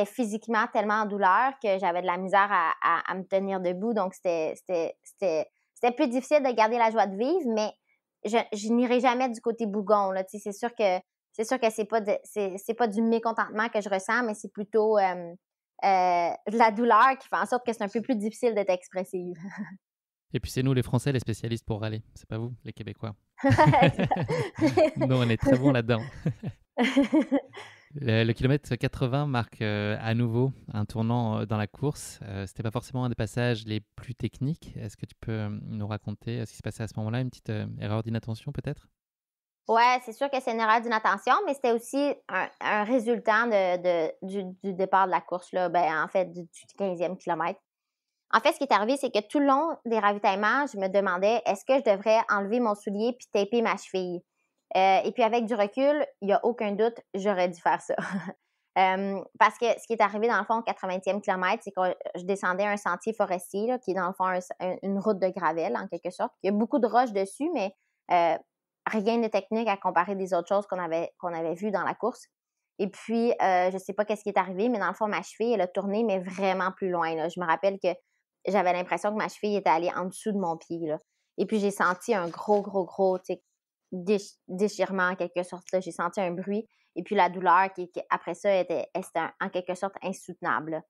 physiquement tellement en douleur que j'avais de la misère à me tenir debout. Donc, c'était plus difficile de garder la joie de vivre, mais je n'irai jamais du côté bougon. Là. C'est sûr que c'est pas du mécontentement que je ressens, mais c'est plutôt de la douleur qui fait en sorte que c'est un peu plus difficile d'être expressive. Et puis c'est nous les Français les spécialistes pour râler, c'est pas vous les Québécois. Nous on est très bons là-dedans. Le kilomètre 80 marque à nouveau un tournant dans la course. C'était pas forcément un des passages les plus techniques. Est-ce que tu peux nous raconter ce qui se passait à ce moment-là, une petite erreur d'inattention peut-être? Ouais, c'est sûr que c'est une erreur d'inattention, mais c'était aussi un résultat du départ de la course, là. Ben, en fait, du 15e kilomètre. En fait, ce qui est arrivé, c'est que tout le long des ravitaillements, je me demandais est-ce que je devrais enlever mon soulier puis taper ma cheville? Et puis, avec du recul, il n'y a aucun doute, j'aurais dû faire ça. Parce que ce qui est arrivé, dans le fond, au 80e kilomètre, c'est que je descendais un sentier forestier, là, qui est, dans le fond, une route de gravel, en quelque sorte. Il y a beaucoup de roches dessus, mais rien de technique à comparer des autres choses qu'on avait vues dans la course. Et puis, je ne sais pas qu'est-ce qui est arrivé, mais dans le fond, ma cheville, elle a tourné, mais vraiment plus loin. Là. Je me rappelle que j'avais l'impression que ma cheville était allée en dessous de mon pied. Là. Et puis, j'ai senti un gros, déchirement en quelque sorte. Là. J'ai senti un bruit. Et puis, la douleur qui après ça, était en quelque sorte insoutenable. Là.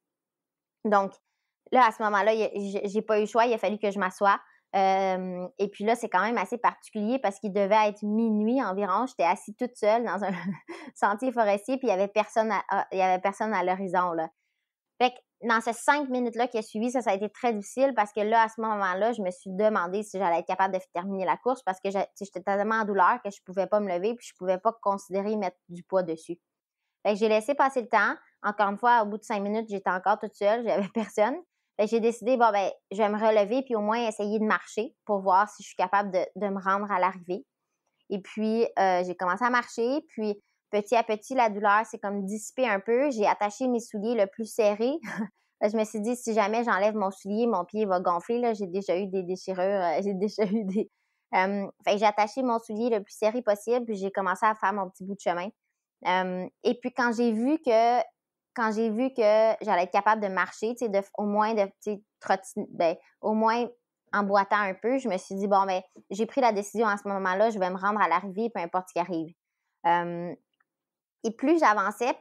Donc, là, à ce moment-là, j'ai pas eu le choix. Il a fallu que je m'assoie. Et puis là, c'est quand même assez particulier parce qu'il devait être minuit environ. J'étais assise toute seule dans un sentier forestier, puis il y avait personne à l'horizon. Là. Fait que dans ces 5 minutes-là qui a suivi, ça a été très difficile parce que là, à ce moment-là, je me suis demandé si j'allais être capable de terminer la course parce que j'étais tellement en douleur que je pouvais pas me lever puis je pouvais pas considérer mettre du poids dessus. Fait que j'ai laissé passer le temps. Encore une fois, au bout de 5 minutes, j'étais encore toute seule, j'avais personne. Fait que j'ai décidé, je vais me relever puis au moins essayer de marcher pour voir si je suis capable de me rendre à l'arrivée. Et puis, j'ai commencé à marcher, puis petit à petit, la douleur s'est comme dissipée un peu. J'ai attaché mes souliers le plus serrés. Je me suis dit, si jamais j'enlève mon soulier, mon pied va gonfler. Là. J'ai déjà eu des déchirures, j'ai déjà eu des... fait que j'ai attaché mon soulier le plus serré possible, puis j'ai commencé à faire mon petit bout de chemin. Et puis, quand j'ai vu que j'allais être capable de marcher, au moins trottiner, au moins en boitant un peu, je me suis dit, j'ai pris la décision à ce moment-là, je vais me rendre à l'arrivée, peu importe ce qui arrive. Et plus j'avançais,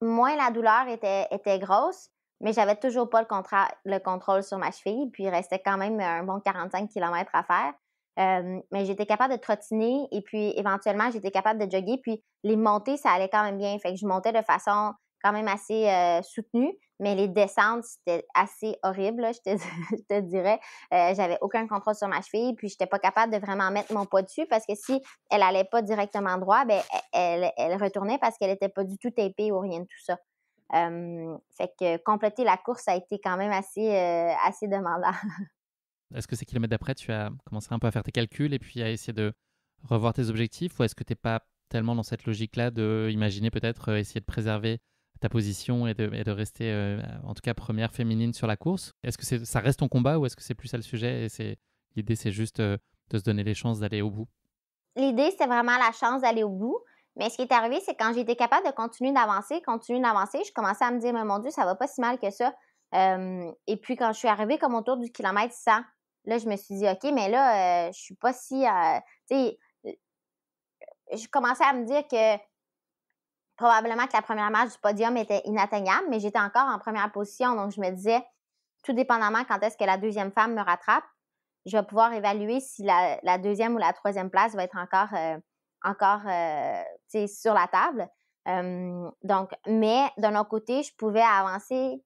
moins la douleur était grosse, mais j'avais toujours pas le contrôle sur ma cheville, puis il restait quand même un bon 45 km à faire. Mais j'étais capable de trottiner et puis éventuellement, j'étais capable de jogger. Puis les montées, ça allait quand même bien. Fait que je montais de façon quand même assez soutenue, mais les descentes, c'était assez horrible, là, je te dirais. J'avais aucun contrôle sur ma cheville, puis j'étais pas capable de vraiment mettre mon poids dessus parce que si elle allait pas directement droit, elle retournait parce qu'elle était pas du tout tapée ou rien de tout ça. Fait que compléter la course, ça a été quand même assez demandant. Est-ce que ces kilomètres d'après, tu as commencé un peu à faire tes calculs et puis à essayer de revoir tes objectifs, ou est-ce que tu n'es pas tellement dans cette logique-là d'imaginer peut-être essayer de préserver ta position et de rester en tout cas première féminine sur la course? Est-ce que ça reste ton combat ou est-ce que c'est plus ça le sujet et l'idée c'est juste de se donner les chances d'aller au bout? L'idée, c'était vraiment la chance d'aller au bout. Mais ce qui est arrivé, c'est quand j'ai été capable de continuer d'avancer, je commençais à me dire, mais mon Dieu, ça va pas si mal que ça. Et puis, quand je suis arrivée comme autour du kilomètre 100, là, je me suis dit, OK, mais là, je suis pas si... tu sais, je commençais à me dire que probablement que la première marche du podium était inatteignable, mais j'étais encore en première position. Donc, je me disais, tout dépendamment quand est-ce que la deuxième femme me rattrape, je vais pouvoir évaluer si la deuxième ou la troisième place va être encore sur la table. Donc, mais d'un autre côté, je pouvais avancer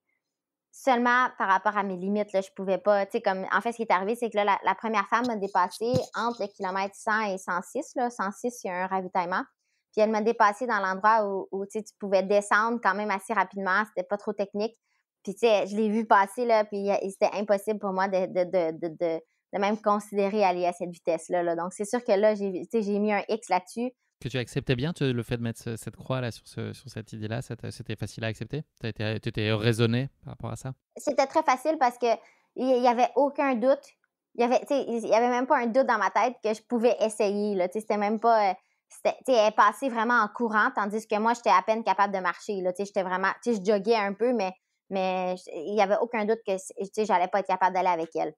seulement par rapport à mes limites. Là, je pouvais pas, en fait, ce qui est arrivé, c'est que là, la première femme m'a dépassée entre le kilomètre 100 et 106. Là. 106, il y a un ravitaillement. Puis elle m'a dépassée dans l'endroit où tu pouvais descendre quand même assez rapidement. C'était pas trop technique. Puis, je l'ai vu passer, là, puis c'était impossible pour moi de même considérer aller à cette vitesse-là. Là. Donc, c'est sûr que là, j'ai mis un X là-dessus. Que tu acceptais bien le fait de mettre cette croix là sur cette idée-là, c'était facile à accepter? Tu étais raisonné par rapport à ça? C'était très facile parce que il y avait aucun doute. Il y avait même pas un doute dans ma tête que je pouvais essayer. Là, c'était même pas. Elle est passée vraiment en courant, tandis que moi, j'étais à peine capable de marcher. Là, j'étais vraiment. Je joguais un peu, mais il n'y avait aucun doute que j'allais pas être capable d'aller avec elle.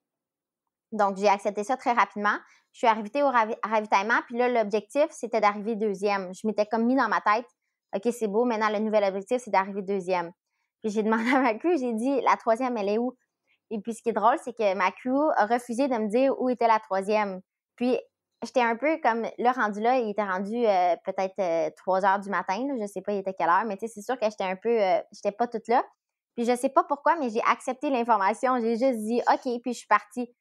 Donc, j'ai accepté ça très rapidement. Je suis arrivée au ravitaillement, puis là, l'objectif, c'était d'arriver deuxième. Je m'étais comme mis dans ma tête, OK, c'est beau, maintenant, le nouvel objectif, c'est d'arriver deuxième. Puis j'ai demandé à ma crew, j'ai dit, la troisième, elle est où? Et puis, ce qui est drôle, c'est que ma crew a refusé de me dire où était la troisième. Puis, j'étais un peu comme, là, rendu là, il était rendu peut-être 3 heures du matin, là, je sais pas, il était quelle heure, mais tu sais, c'est sûr que j'étais un peu, j'étais pas toute là. Puis, je sais pas pourquoi, mais j'ai accepté l'information. J'ai juste dit, OK, puis je suis partie.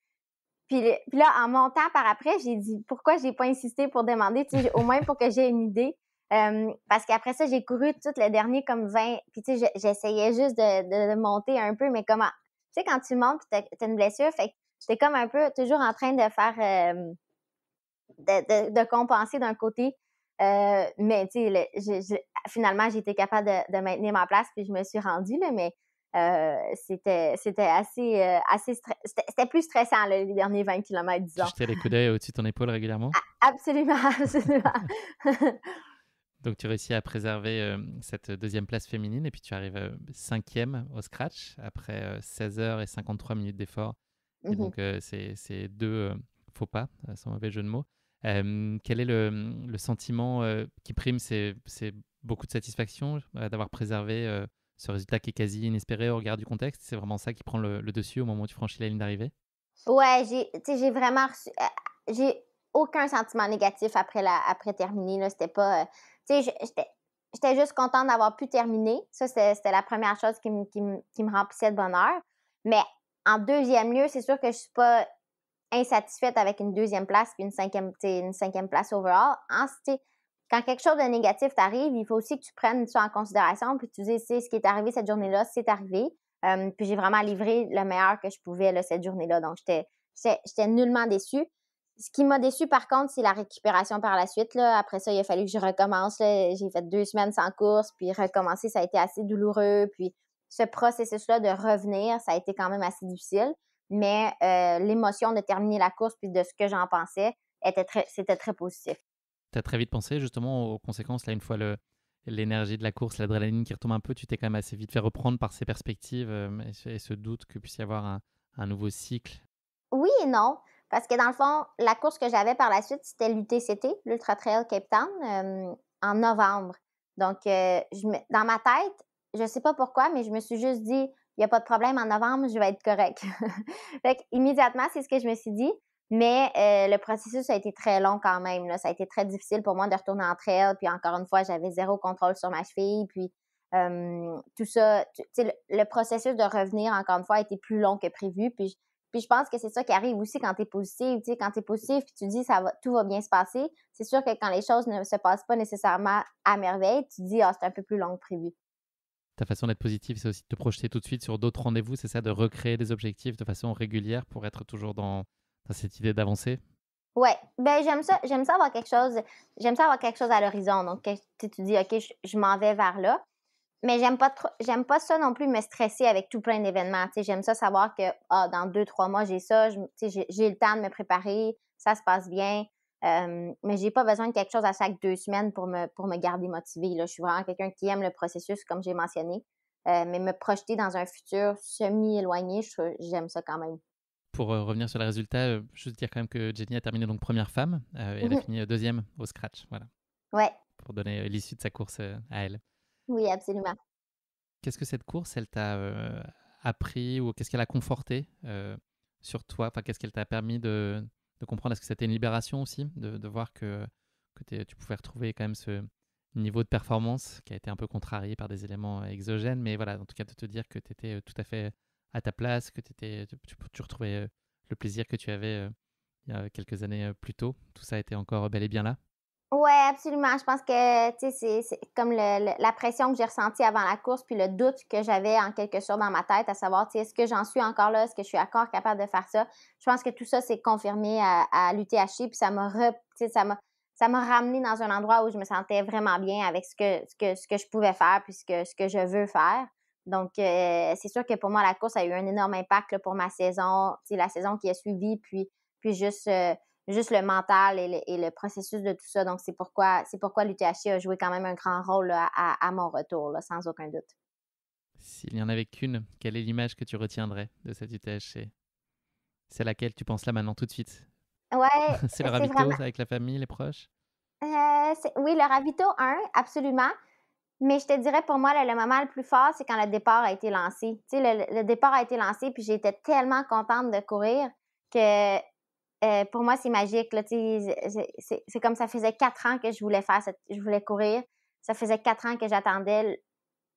Puis là, en montant par après, j'ai dit pourquoi j'ai pas insisté pour demander, tu sais, au moins pour que j'ai une idée. Parce qu'après ça, j'ai couru tout le dernier comme 20. Puis tu sais, j'essayais juste de monter un peu, mais comment? Tu sais, quand tu montes, t'as une blessure, fait que t'es comme un peu toujours en train de faire, de compenser d'un côté. Mais tu sais, finalement, j'ai été capable de maintenir ma place, puis je me suis rendue, là, mais c'était assez c'était plus stressant, là, les derniers 20 kilomètres, Tu disons. jetais les coups d'œil au-dessus de ton épaule régulièrement? Absolument, absolument. Donc tu réussis à préserver cette deuxième place féminine et puis tu arrives cinquième au scratch après 16 heures et 53 minutes d'effort. Et Mhm. donc c'est deux faux pas, sans mauvais jeu de mots. Quel est le sentiment qui prime? C'est beaucoup de satisfaction d'avoir préservé ce résultat qui est quasi inespéré au regard du contexte. C'est vraiment ça qui prend le dessus au moment où tu franchis la ligne d'arrivée? Ouais, j'ai vraiment reçu. J'ai aucun sentiment négatif après terminer. Là, c'était pas. Tu sais, j'étais juste contente d'avoir pu terminer. Ça, c'était la première chose qui me remplissait de bonheur. Mais en deuxième lieu, c'est sûr que je suis pas insatisfaite avec une deuxième place puis une cinquième place overall. Quand quelque chose de négatif t'arrive, il faut aussi que tu prennes ça en considération puis tu dis, ce qui est arrivé cette journée-là, c'est arrivé. Puis j'ai vraiment livré le meilleur que je pouvais là, cette journée-là. Donc, j'étais nullement déçue. Ce qui m'a déçue, par contre, c'est la récupération par la suite. Là. Après ça, il a fallu que je recommence. Là. J'ai fait 2 semaines sans course, puis recommencer, ça a été assez douloureux. Puis ce processus-là de revenir, ça a été quand même assez difficile. Mais l'émotion de terminer la course puis de ce que j'en pensais, c'était très positif. Tu as très vite pensé justement aux conséquences, là, une fois l'énergie de la course, l'adrénaline qui retombe un peu, tu t'es quand même assez vite fait reprendre par ces perspectives et ce doute que puisse y avoir un nouveau cycle. Oui et non, parce que dans le fond, la course que j'avais par la suite, c'était l'UTCT, l'Ultra Trail Cape Town, en novembre. Donc, dans ma tête, je sais pas pourquoi, mais je me suis juste dit, il y a pas de problème, en novembre, je vais être correcte. Fait qu'immédiatement, c'est ce que je me suis dit. Mais le processus a été très long quand même. Là. Ça a été très difficile pour moi de retourner en trail. Puis encore une fois, j'avais 0 contrôle sur ma cheville. Puis tout ça, tu sais, le processus de revenir, encore une fois, a été plus long que prévu. Puis je pense que c'est ça qui arrive aussi quand tu es positive. Tu sais, quand tu es positive puis tu dis tout va bien se passer, c'est sûr que quand les choses ne se passent pas nécessairement à merveille, tu te dis c'est un peu plus long que prévu. Ta façon d'être positive, c'est aussi de te projeter tout de suite sur d'autres rendez-vous, c'est ça, de recréer des objectifs de façon régulière pour être toujours dans cette idée d'avancer. Ouais, ben j'aime ça avoir quelque chose à l'horizon. Donc tu dis OK, je m'en vais vers là. Mais j'aime pas ça non plus me stresser avec tout plein d'événements. Tu sais, j'aime ça savoir que dans 2, 3 mois, j'ai ça, tu sais, j'ai le temps de me préparer, ça se passe bien. Mais j'ai pas besoin de quelque chose à chaque 2 semaines pour me garder motivée. Là. Je suis vraiment quelqu'un qui aime le processus, comme j'ai mentionné. Mais me projeter dans un futur semi-éloigné, j'aime ça quand même. Pour revenir sur les résultats, juste dire quand même que Jenny a terminé donc première femme et elle a Mhm. fini deuxième au scratch, voilà, Ouais, pour donner l'issue de sa course à elle. oui, absolument. Qu'est-ce que cette course, elle t'a appris ou qu'est-ce qu'elle a conforté sur toi? Enfin, qu'est-ce qu'elle t'a permis de comprendre? Est-ce que c'était une libération aussi de voir que tu pouvais retrouver quand même ce niveau de performance qui a été un peu contrarié par des éléments exogènes, mais voilà, en tout cas de te dire que tu étais tout à fait à ta place, que tu retrouvais le plaisir que tu avais il y a quelques années plus tôt. Tout ça était encore bel et bien là. Ouais, absolument. Je pense que, tu sais, c'est comme la pression que j'ai ressentie avant la course, puis le doute que j'avais en quelque sorte dans ma tête, à savoir, tu sais, est-ce que j'en suis encore là? Est-ce que je suis encore capable de faire ça? Je pense que tout ça s'est confirmé à l'UTHC, puis tu sais, ça m'a ramené dans un endroit où je me sentais vraiment bien avec ce que je pouvais faire, puis ce que je veux faire. Donc, c'est sûr que pour moi, la course a eu un énorme impact là, pour ma saison, tu sais, la saison qui a suivi, puis juste le mental et le processus de tout ça. Donc, c'est pourquoi l'UTHC a joué quand même un grand rôle là, à mon retour, là, sans aucun doute. S'il n'y en avait qu'une, quelle est l'image que tu retiendrais de cette UTHC? C'est laquelle tu penses là maintenant tout de suite? Ouais, C'est le c'est ravito vraiment. avec la famille, les proches? Oui, le ravito, absolument. Mais je te dirais, pour moi, le moment le plus fort, c'est quand le départ a été lancé. Tu sais, le départ a été lancé, puis j'étais tellement contente de courir que pour moi, c'est magique. Là, tu sais, c'est comme ça faisait 4 ans que je voulais courir. Ça faisait 4 ans que j'attendais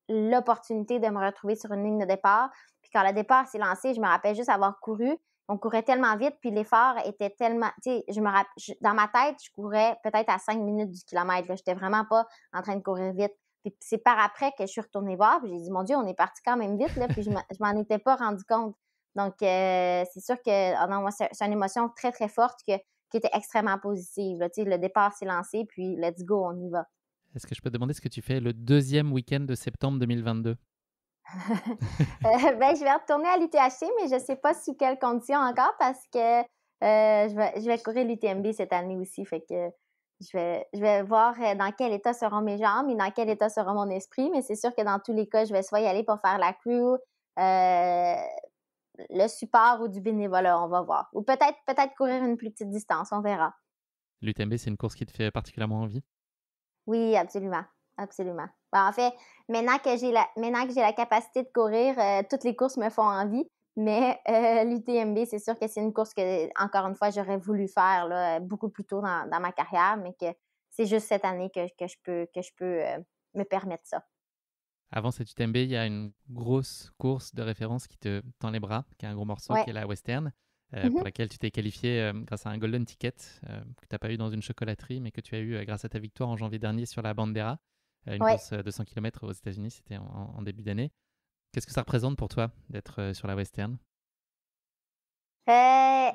l'opportunité de me retrouver sur une ligne de départ. Puis quand le départ s'est lancé, je me rappelle juste avoir couru. On courait tellement vite, puis l'effort était tellement, tu sais, dans ma tête, je courais peut-être à 5 minutes du kilomètre. Je n'étais vraiment pas en train de courir vite. Puis c'est par après que je suis retournée voir, puis j'ai dit, mon Dieu, on est parti quand même vite, là, puis je m'en étais pas rendu compte. Donc, c'est sûr que, non, moi, c'est une émotion très, très forte qui était extrêmement positive. Là. Tu sais, le départ s'est lancé, puis let's go, on y va. Est-ce que je peux te demander ce que tu fais le deuxième week-end de septembre 2022? Ben, je vais retourner à l'UTHC, mais je ne sais pas sous quelles conditions encore parce que je vais courir l'UTMB cette année aussi. Fait que je vais voir dans quel état seront mes jambes et dans quel état sera mon esprit. Mais c'est sûr que dans tous les cas, je vais soit y aller pour faire la crew, le support ou du bénévolat, on va voir. Ou peut-être courir une plus petite distance, on verra. L'UTMB, c'est une course qui te fait particulièrement envie? Oui, absolument. Absolument. Ben, en fait, maintenant que j'ai la capacité de courir, toutes les courses me font envie. Mais l'UTMB, c'est sûr que c'est une course que, encore une fois, j'aurais voulu faire là, beaucoup plus tôt dans ma carrière, mais que c'est juste cette année que je peux me permettre ça. Avant cette UTMB, il y a une grosse course de référence qui te tend les bras, qui est un gros morceau, Ouais. qui est la Western, pour Mhm. laquelle tu t'es qualifié grâce à un golden ticket que tu n'as pas eu dans une chocolaterie, mais que tu as eu grâce à ta victoire en janvier dernier sur la Bandera, une Ouais. course de 100 km aux États-Unis, c'était en début d'année. Qu'est-ce que ça représente pour toi d'être sur la Western?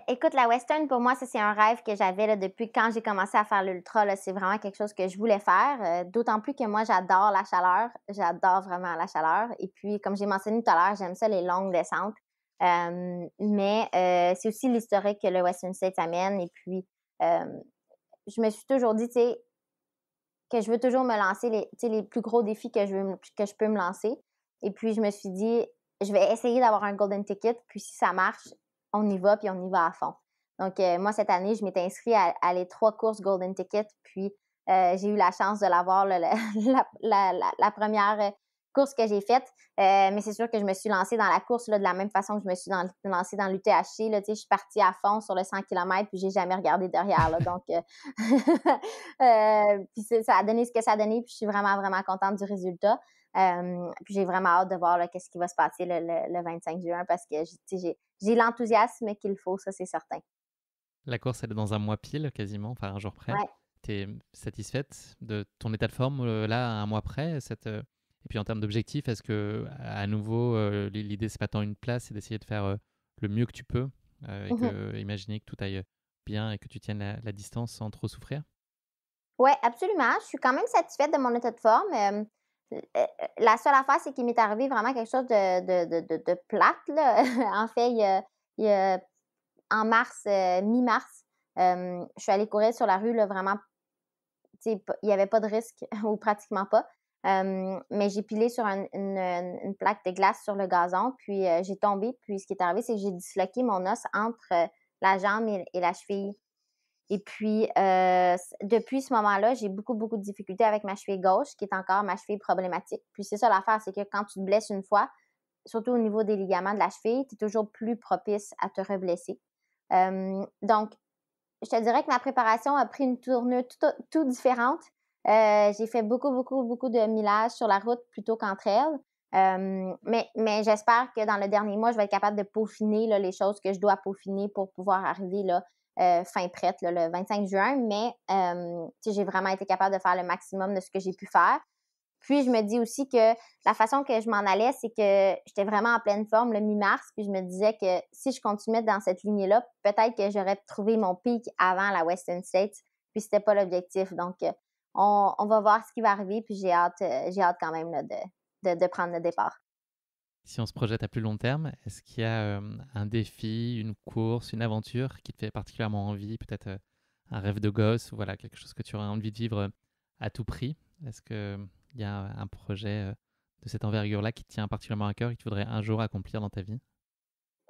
Écoute, la Western, pour moi, ça, c'est un rêve que j'avais là, depuis quand j'ai commencé à faire l'ultra. Là. C'est vraiment quelque chose que je voulais faire. D'autant plus que moi, j'adore la chaleur. J'adore vraiment la chaleur. Et puis, comme j'ai mentionné tout à l'heure, j'aime ça les longues descentes. Mais c'est aussi l'historique que le Western States amène. Et puis, euh, je me suis toujours dit, tu sais, que je veux toujours me lancer tu sais, les plus gros défis que je peux me lancer. Et puis, je me suis dit, je vais essayer d'avoir un golden ticket. Puis, si ça marche, on y va, puis on y va à fond. Donc, moi, cette année, je m'étais inscrite à les 3 courses golden ticket. Puis, j'ai eu la chance de l'avoir la première course que j'ai faite. Mais c'est sûr que je me suis lancée dans la course là, de la même façon que je me suis lancée dans l'UTHC. Là, tu sais, je suis partie à fond sur le 100 km, puis j'ai jamais regardé derrière. Là, donc, puis ça a donné ce que ça a donné, puis je suis vraiment, vraiment contente du résultat. Puis j'ai vraiment hâte de voir là, qu'est-ce qui va se passer le 25 juin parce que j'ai l'enthousiasme qu'il faut, ça c'est certain. La course, elle est dans un mois pile, quasiment, enfin un jour près. Ouais. Tu es satisfaite de ton état de forme là, à un mois près Et puis en termes d'objectifs, est-ce que à nouveau, l'idée, c'est pas tant une place, c'est d'essayer de faire le mieux que tu peux et Mhm. que imaginer que tout aille bien et que tu tiennes la distance sans trop souffrir? Ouais, absolument. Je suis quand même satisfaite de mon état de forme. La seule affaire, c'est qu'il m'est arrivé vraiment quelque chose de plate, là. En fait, en mars, mi-mars, je suis allée courir sur la rue, là, vraiment, tu sais, il n'y avait pas de risque ou pratiquement pas. Mais j'ai pilé sur une plaque de glace sur le gazon, puis j'ai tombé. Puis ce qui est arrivé, c'est que j'ai disloqué mon os entre la jambe et la cheville. Et puis, depuis ce moment-là, j'ai beaucoup, beaucoup de difficultés avec ma cheville gauche, qui est encore ma cheville problématique. Puis c'est ça l'affaire, c'est que quand tu te blesses une fois, surtout au niveau des ligaments de la cheville, tu es toujours plus propice à te reblesser. Donc, je te dirais que ma préparation a pris une tournure tout différente. J'ai fait beaucoup, beaucoup, beaucoup de millages sur la route plutôt qu'entre elles. Mais j'espère que dans le dernier mois, je vais être capable de peaufiner là, les choses que je dois peaufiner pour pouvoir arriver là, fin prête, là, le 25 juin, mais j'ai vraiment été capable de faire le maximum de ce que j'ai pu faire. Puis, je me dis aussi que la façon que je m'en allais, c'est que j'étais vraiment en pleine forme le mi-mars, puis je me disais que si je continuais dans cette lignée-là, peut-être que j'aurais trouvé mon pic avant la Western States, puis c'était pas l'objectif. Donc, on va voir ce qui va arriver, puis j'ai hâte quand même là, de prendre le départ. Si on se projette à plus long terme, est-ce qu'il y a un défi, une course, une aventure qui te fait particulièrement envie, peut-être un rêve de gosse, ou voilà, quelque chose que tu aurais envie de vivre à tout prix? Est-ce qu'il y a un projet de cette envergure-là qui te tient particulièrement à cœur et que tu voudrais un jour accomplir dans ta vie?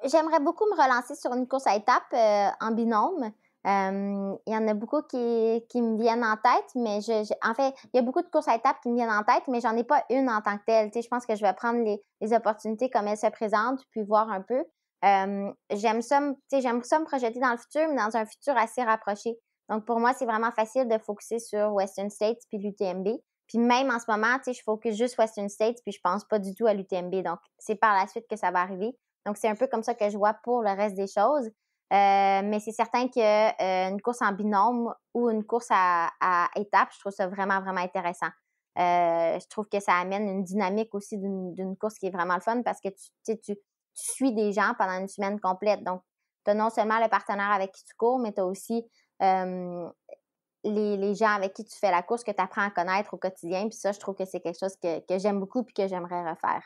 J'aimerais beaucoup me relancer sur une course à étapes en binôme. Il y en a beaucoup qui me viennent en tête, mais en fait, il y a beaucoup de courses à étapes qui me viennent en tête, mais j'en ai pas une en tant que telle. Tu sais, je pense que je vais prendre les opportunités comme elles se présentent, puis voir un peu. J'aime ça me projeter dans le futur, mais dans un futur assez rapproché. Donc, pour moi, c'est vraiment facile de focuser sur Western States puis l'UTMB. Puis même en ce moment, tu sais, je focus juste Western States, puis je pense pas du tout à l'UTMB. Donc, c'est par la suite que ça va arriver. Donc, c'est un peu comme ça que je vois pour le reste des choses. Mais c'est certain qu'une course en binôme ou une course à étapes, je trouve ça vraiment, vraiment intéressant. Je trouve que ça amène une dynamique aussi d'une course qui est vraiment le fun parce que tu suis des gens pendant une semaine complète. Donc, tu as non seulement le partenaire avec qui tu cours, mais tu as aussi les gens avec qui tu fais la course que tu apprends à connaître au quotidien. Puis ça, je trouve que c'est quelque chose que j'aime beaucoup et que j'aimerais refaire.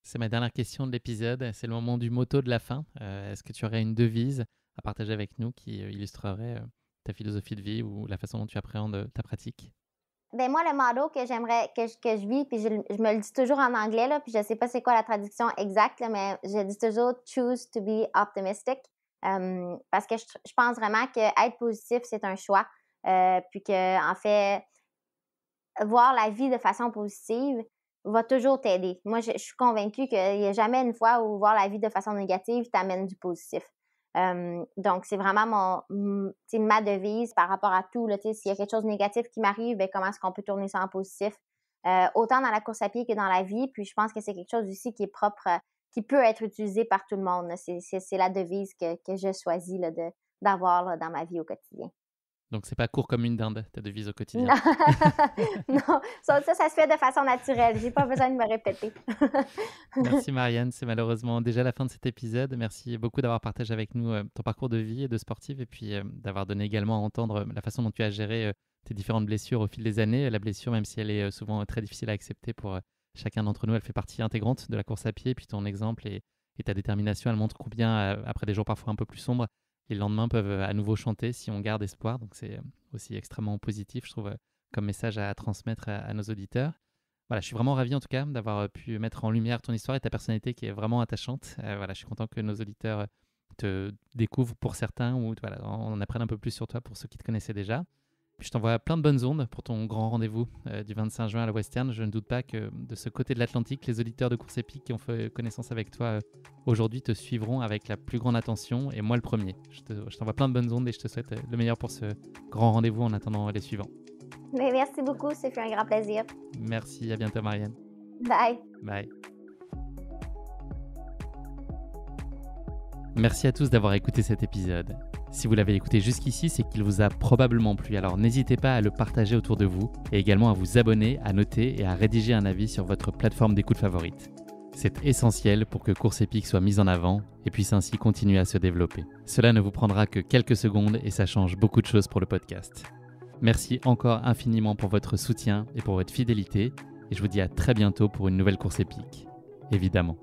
C'est ma dernière question de l'épisode. C'est le moment du motto de la fin. Est-ce que tu aurais une devise à partager avec nous qui illustrerait ta philosophie de vie ou la façon dont tu appréhendes ta pratique? Ben moi, le motto que j'aimerais que je vis, puis je me le dis toujours en anglais, là, puis je sais pas c'est quoi la traduction exacte, là, mais je dis toujours « choose to be optimistic ». Parce que je pense vraiment qu'être positif, c'est un choix. Puis que, en fait, voir la vie de façon positive va toujours t'aider. Moi, je suis convaincue qu'il n'y a jamais une fois où voir la vie de façon négative t'amène du positif. Donc, c'est vraiment ma devise par rapport à tout. Là, s'il y a quelque chose de négatif qui m'arrive, ben, comment est-ce qu'on peut tourner ça en positif? Autant dans la course à pied que dans la vie. Puis, je pense que c'est quelque chose aussi qui est propre, qui peut être utilisé par tout le monde. Là. C'est la devise que je choisis là, d'avoir là, dans ma vie au quotidien. Donc, c'est pas court comme une dinde, ta devise au quotidien. Non, ça se fait de façon naturelle. J'ai pas besoin de me répéter. Merci Marianne, c'est malheureusement déjà la fin de cet épisode. Merci beaucoup d'avoir partagé avec nous ton parcours de vie et de sportive et puis d'avoir donné également à entendre la façon dont tu as géré tes différentes blessures au fil des années. La blessure, même si elle est souvent très difficile à accepter pour chacun d'entre nous, elle fait partie intégrante de la course à pied. Et puis ton exemple et ta détermination, elle montre combien, après des jours parfois un peu plus sombres, les lendemains peuvent à nouveau chanter si on garde espoir. Donc c'est aussi extrêmement positif, je trouve, comme message à transmettre à nos auditeurs. Voilà, je suis vraiment ravi en tout cas d'avoir pu mettre en lumière ton histoire et ta personnalité qui est vraiment attachante. Voilà, je suis content que nos auditeurs te découvrent pour certains ou voilà, on apprenne un peu plus sur toi pour ceux qui te connaissaient déjà. Puis je t'envoie plein de bonnes ondes pour ton grand rendez-vous du 25 juin à la Western. Je ne doute pas que de ce côté de l'Atlantique, les auditeurs de Course Épique qui ont fait connaissance avec toi aujourd'hui te suivront avec la plus grande attention et moi le premier. Je t'envoie plein de bonnes ondes et je te souhaite le meilleur pour ce grand rendez-vous en attendant les suivants. Mais merci beaucoup, c'est fait un grand plaisir. Merci, à bientôt Marianne. Bye. Bye. Merci à tous d'avoir écouté cet épisode. Si vous l'avez écouté jusqu'ici, c'est qu'il vous a probablement plu, alors n'hésitez pas à le partager autour de vous et également à vous abonner, à noter et à rédiger un avis sur votre plateforme d'écoute favorite. C'est essentiel pour que Course Épique soit mise en avant et puisse ainsi continuer à se développer. Cela ne vous prendra que quelques secondes et ça change beaucoup de choses pour le podcast. Merci encore infiniment pour votre soutien et pour votre fidélité et je vous dis à très bientôt pour une nouvelle Course Épique, évidemment.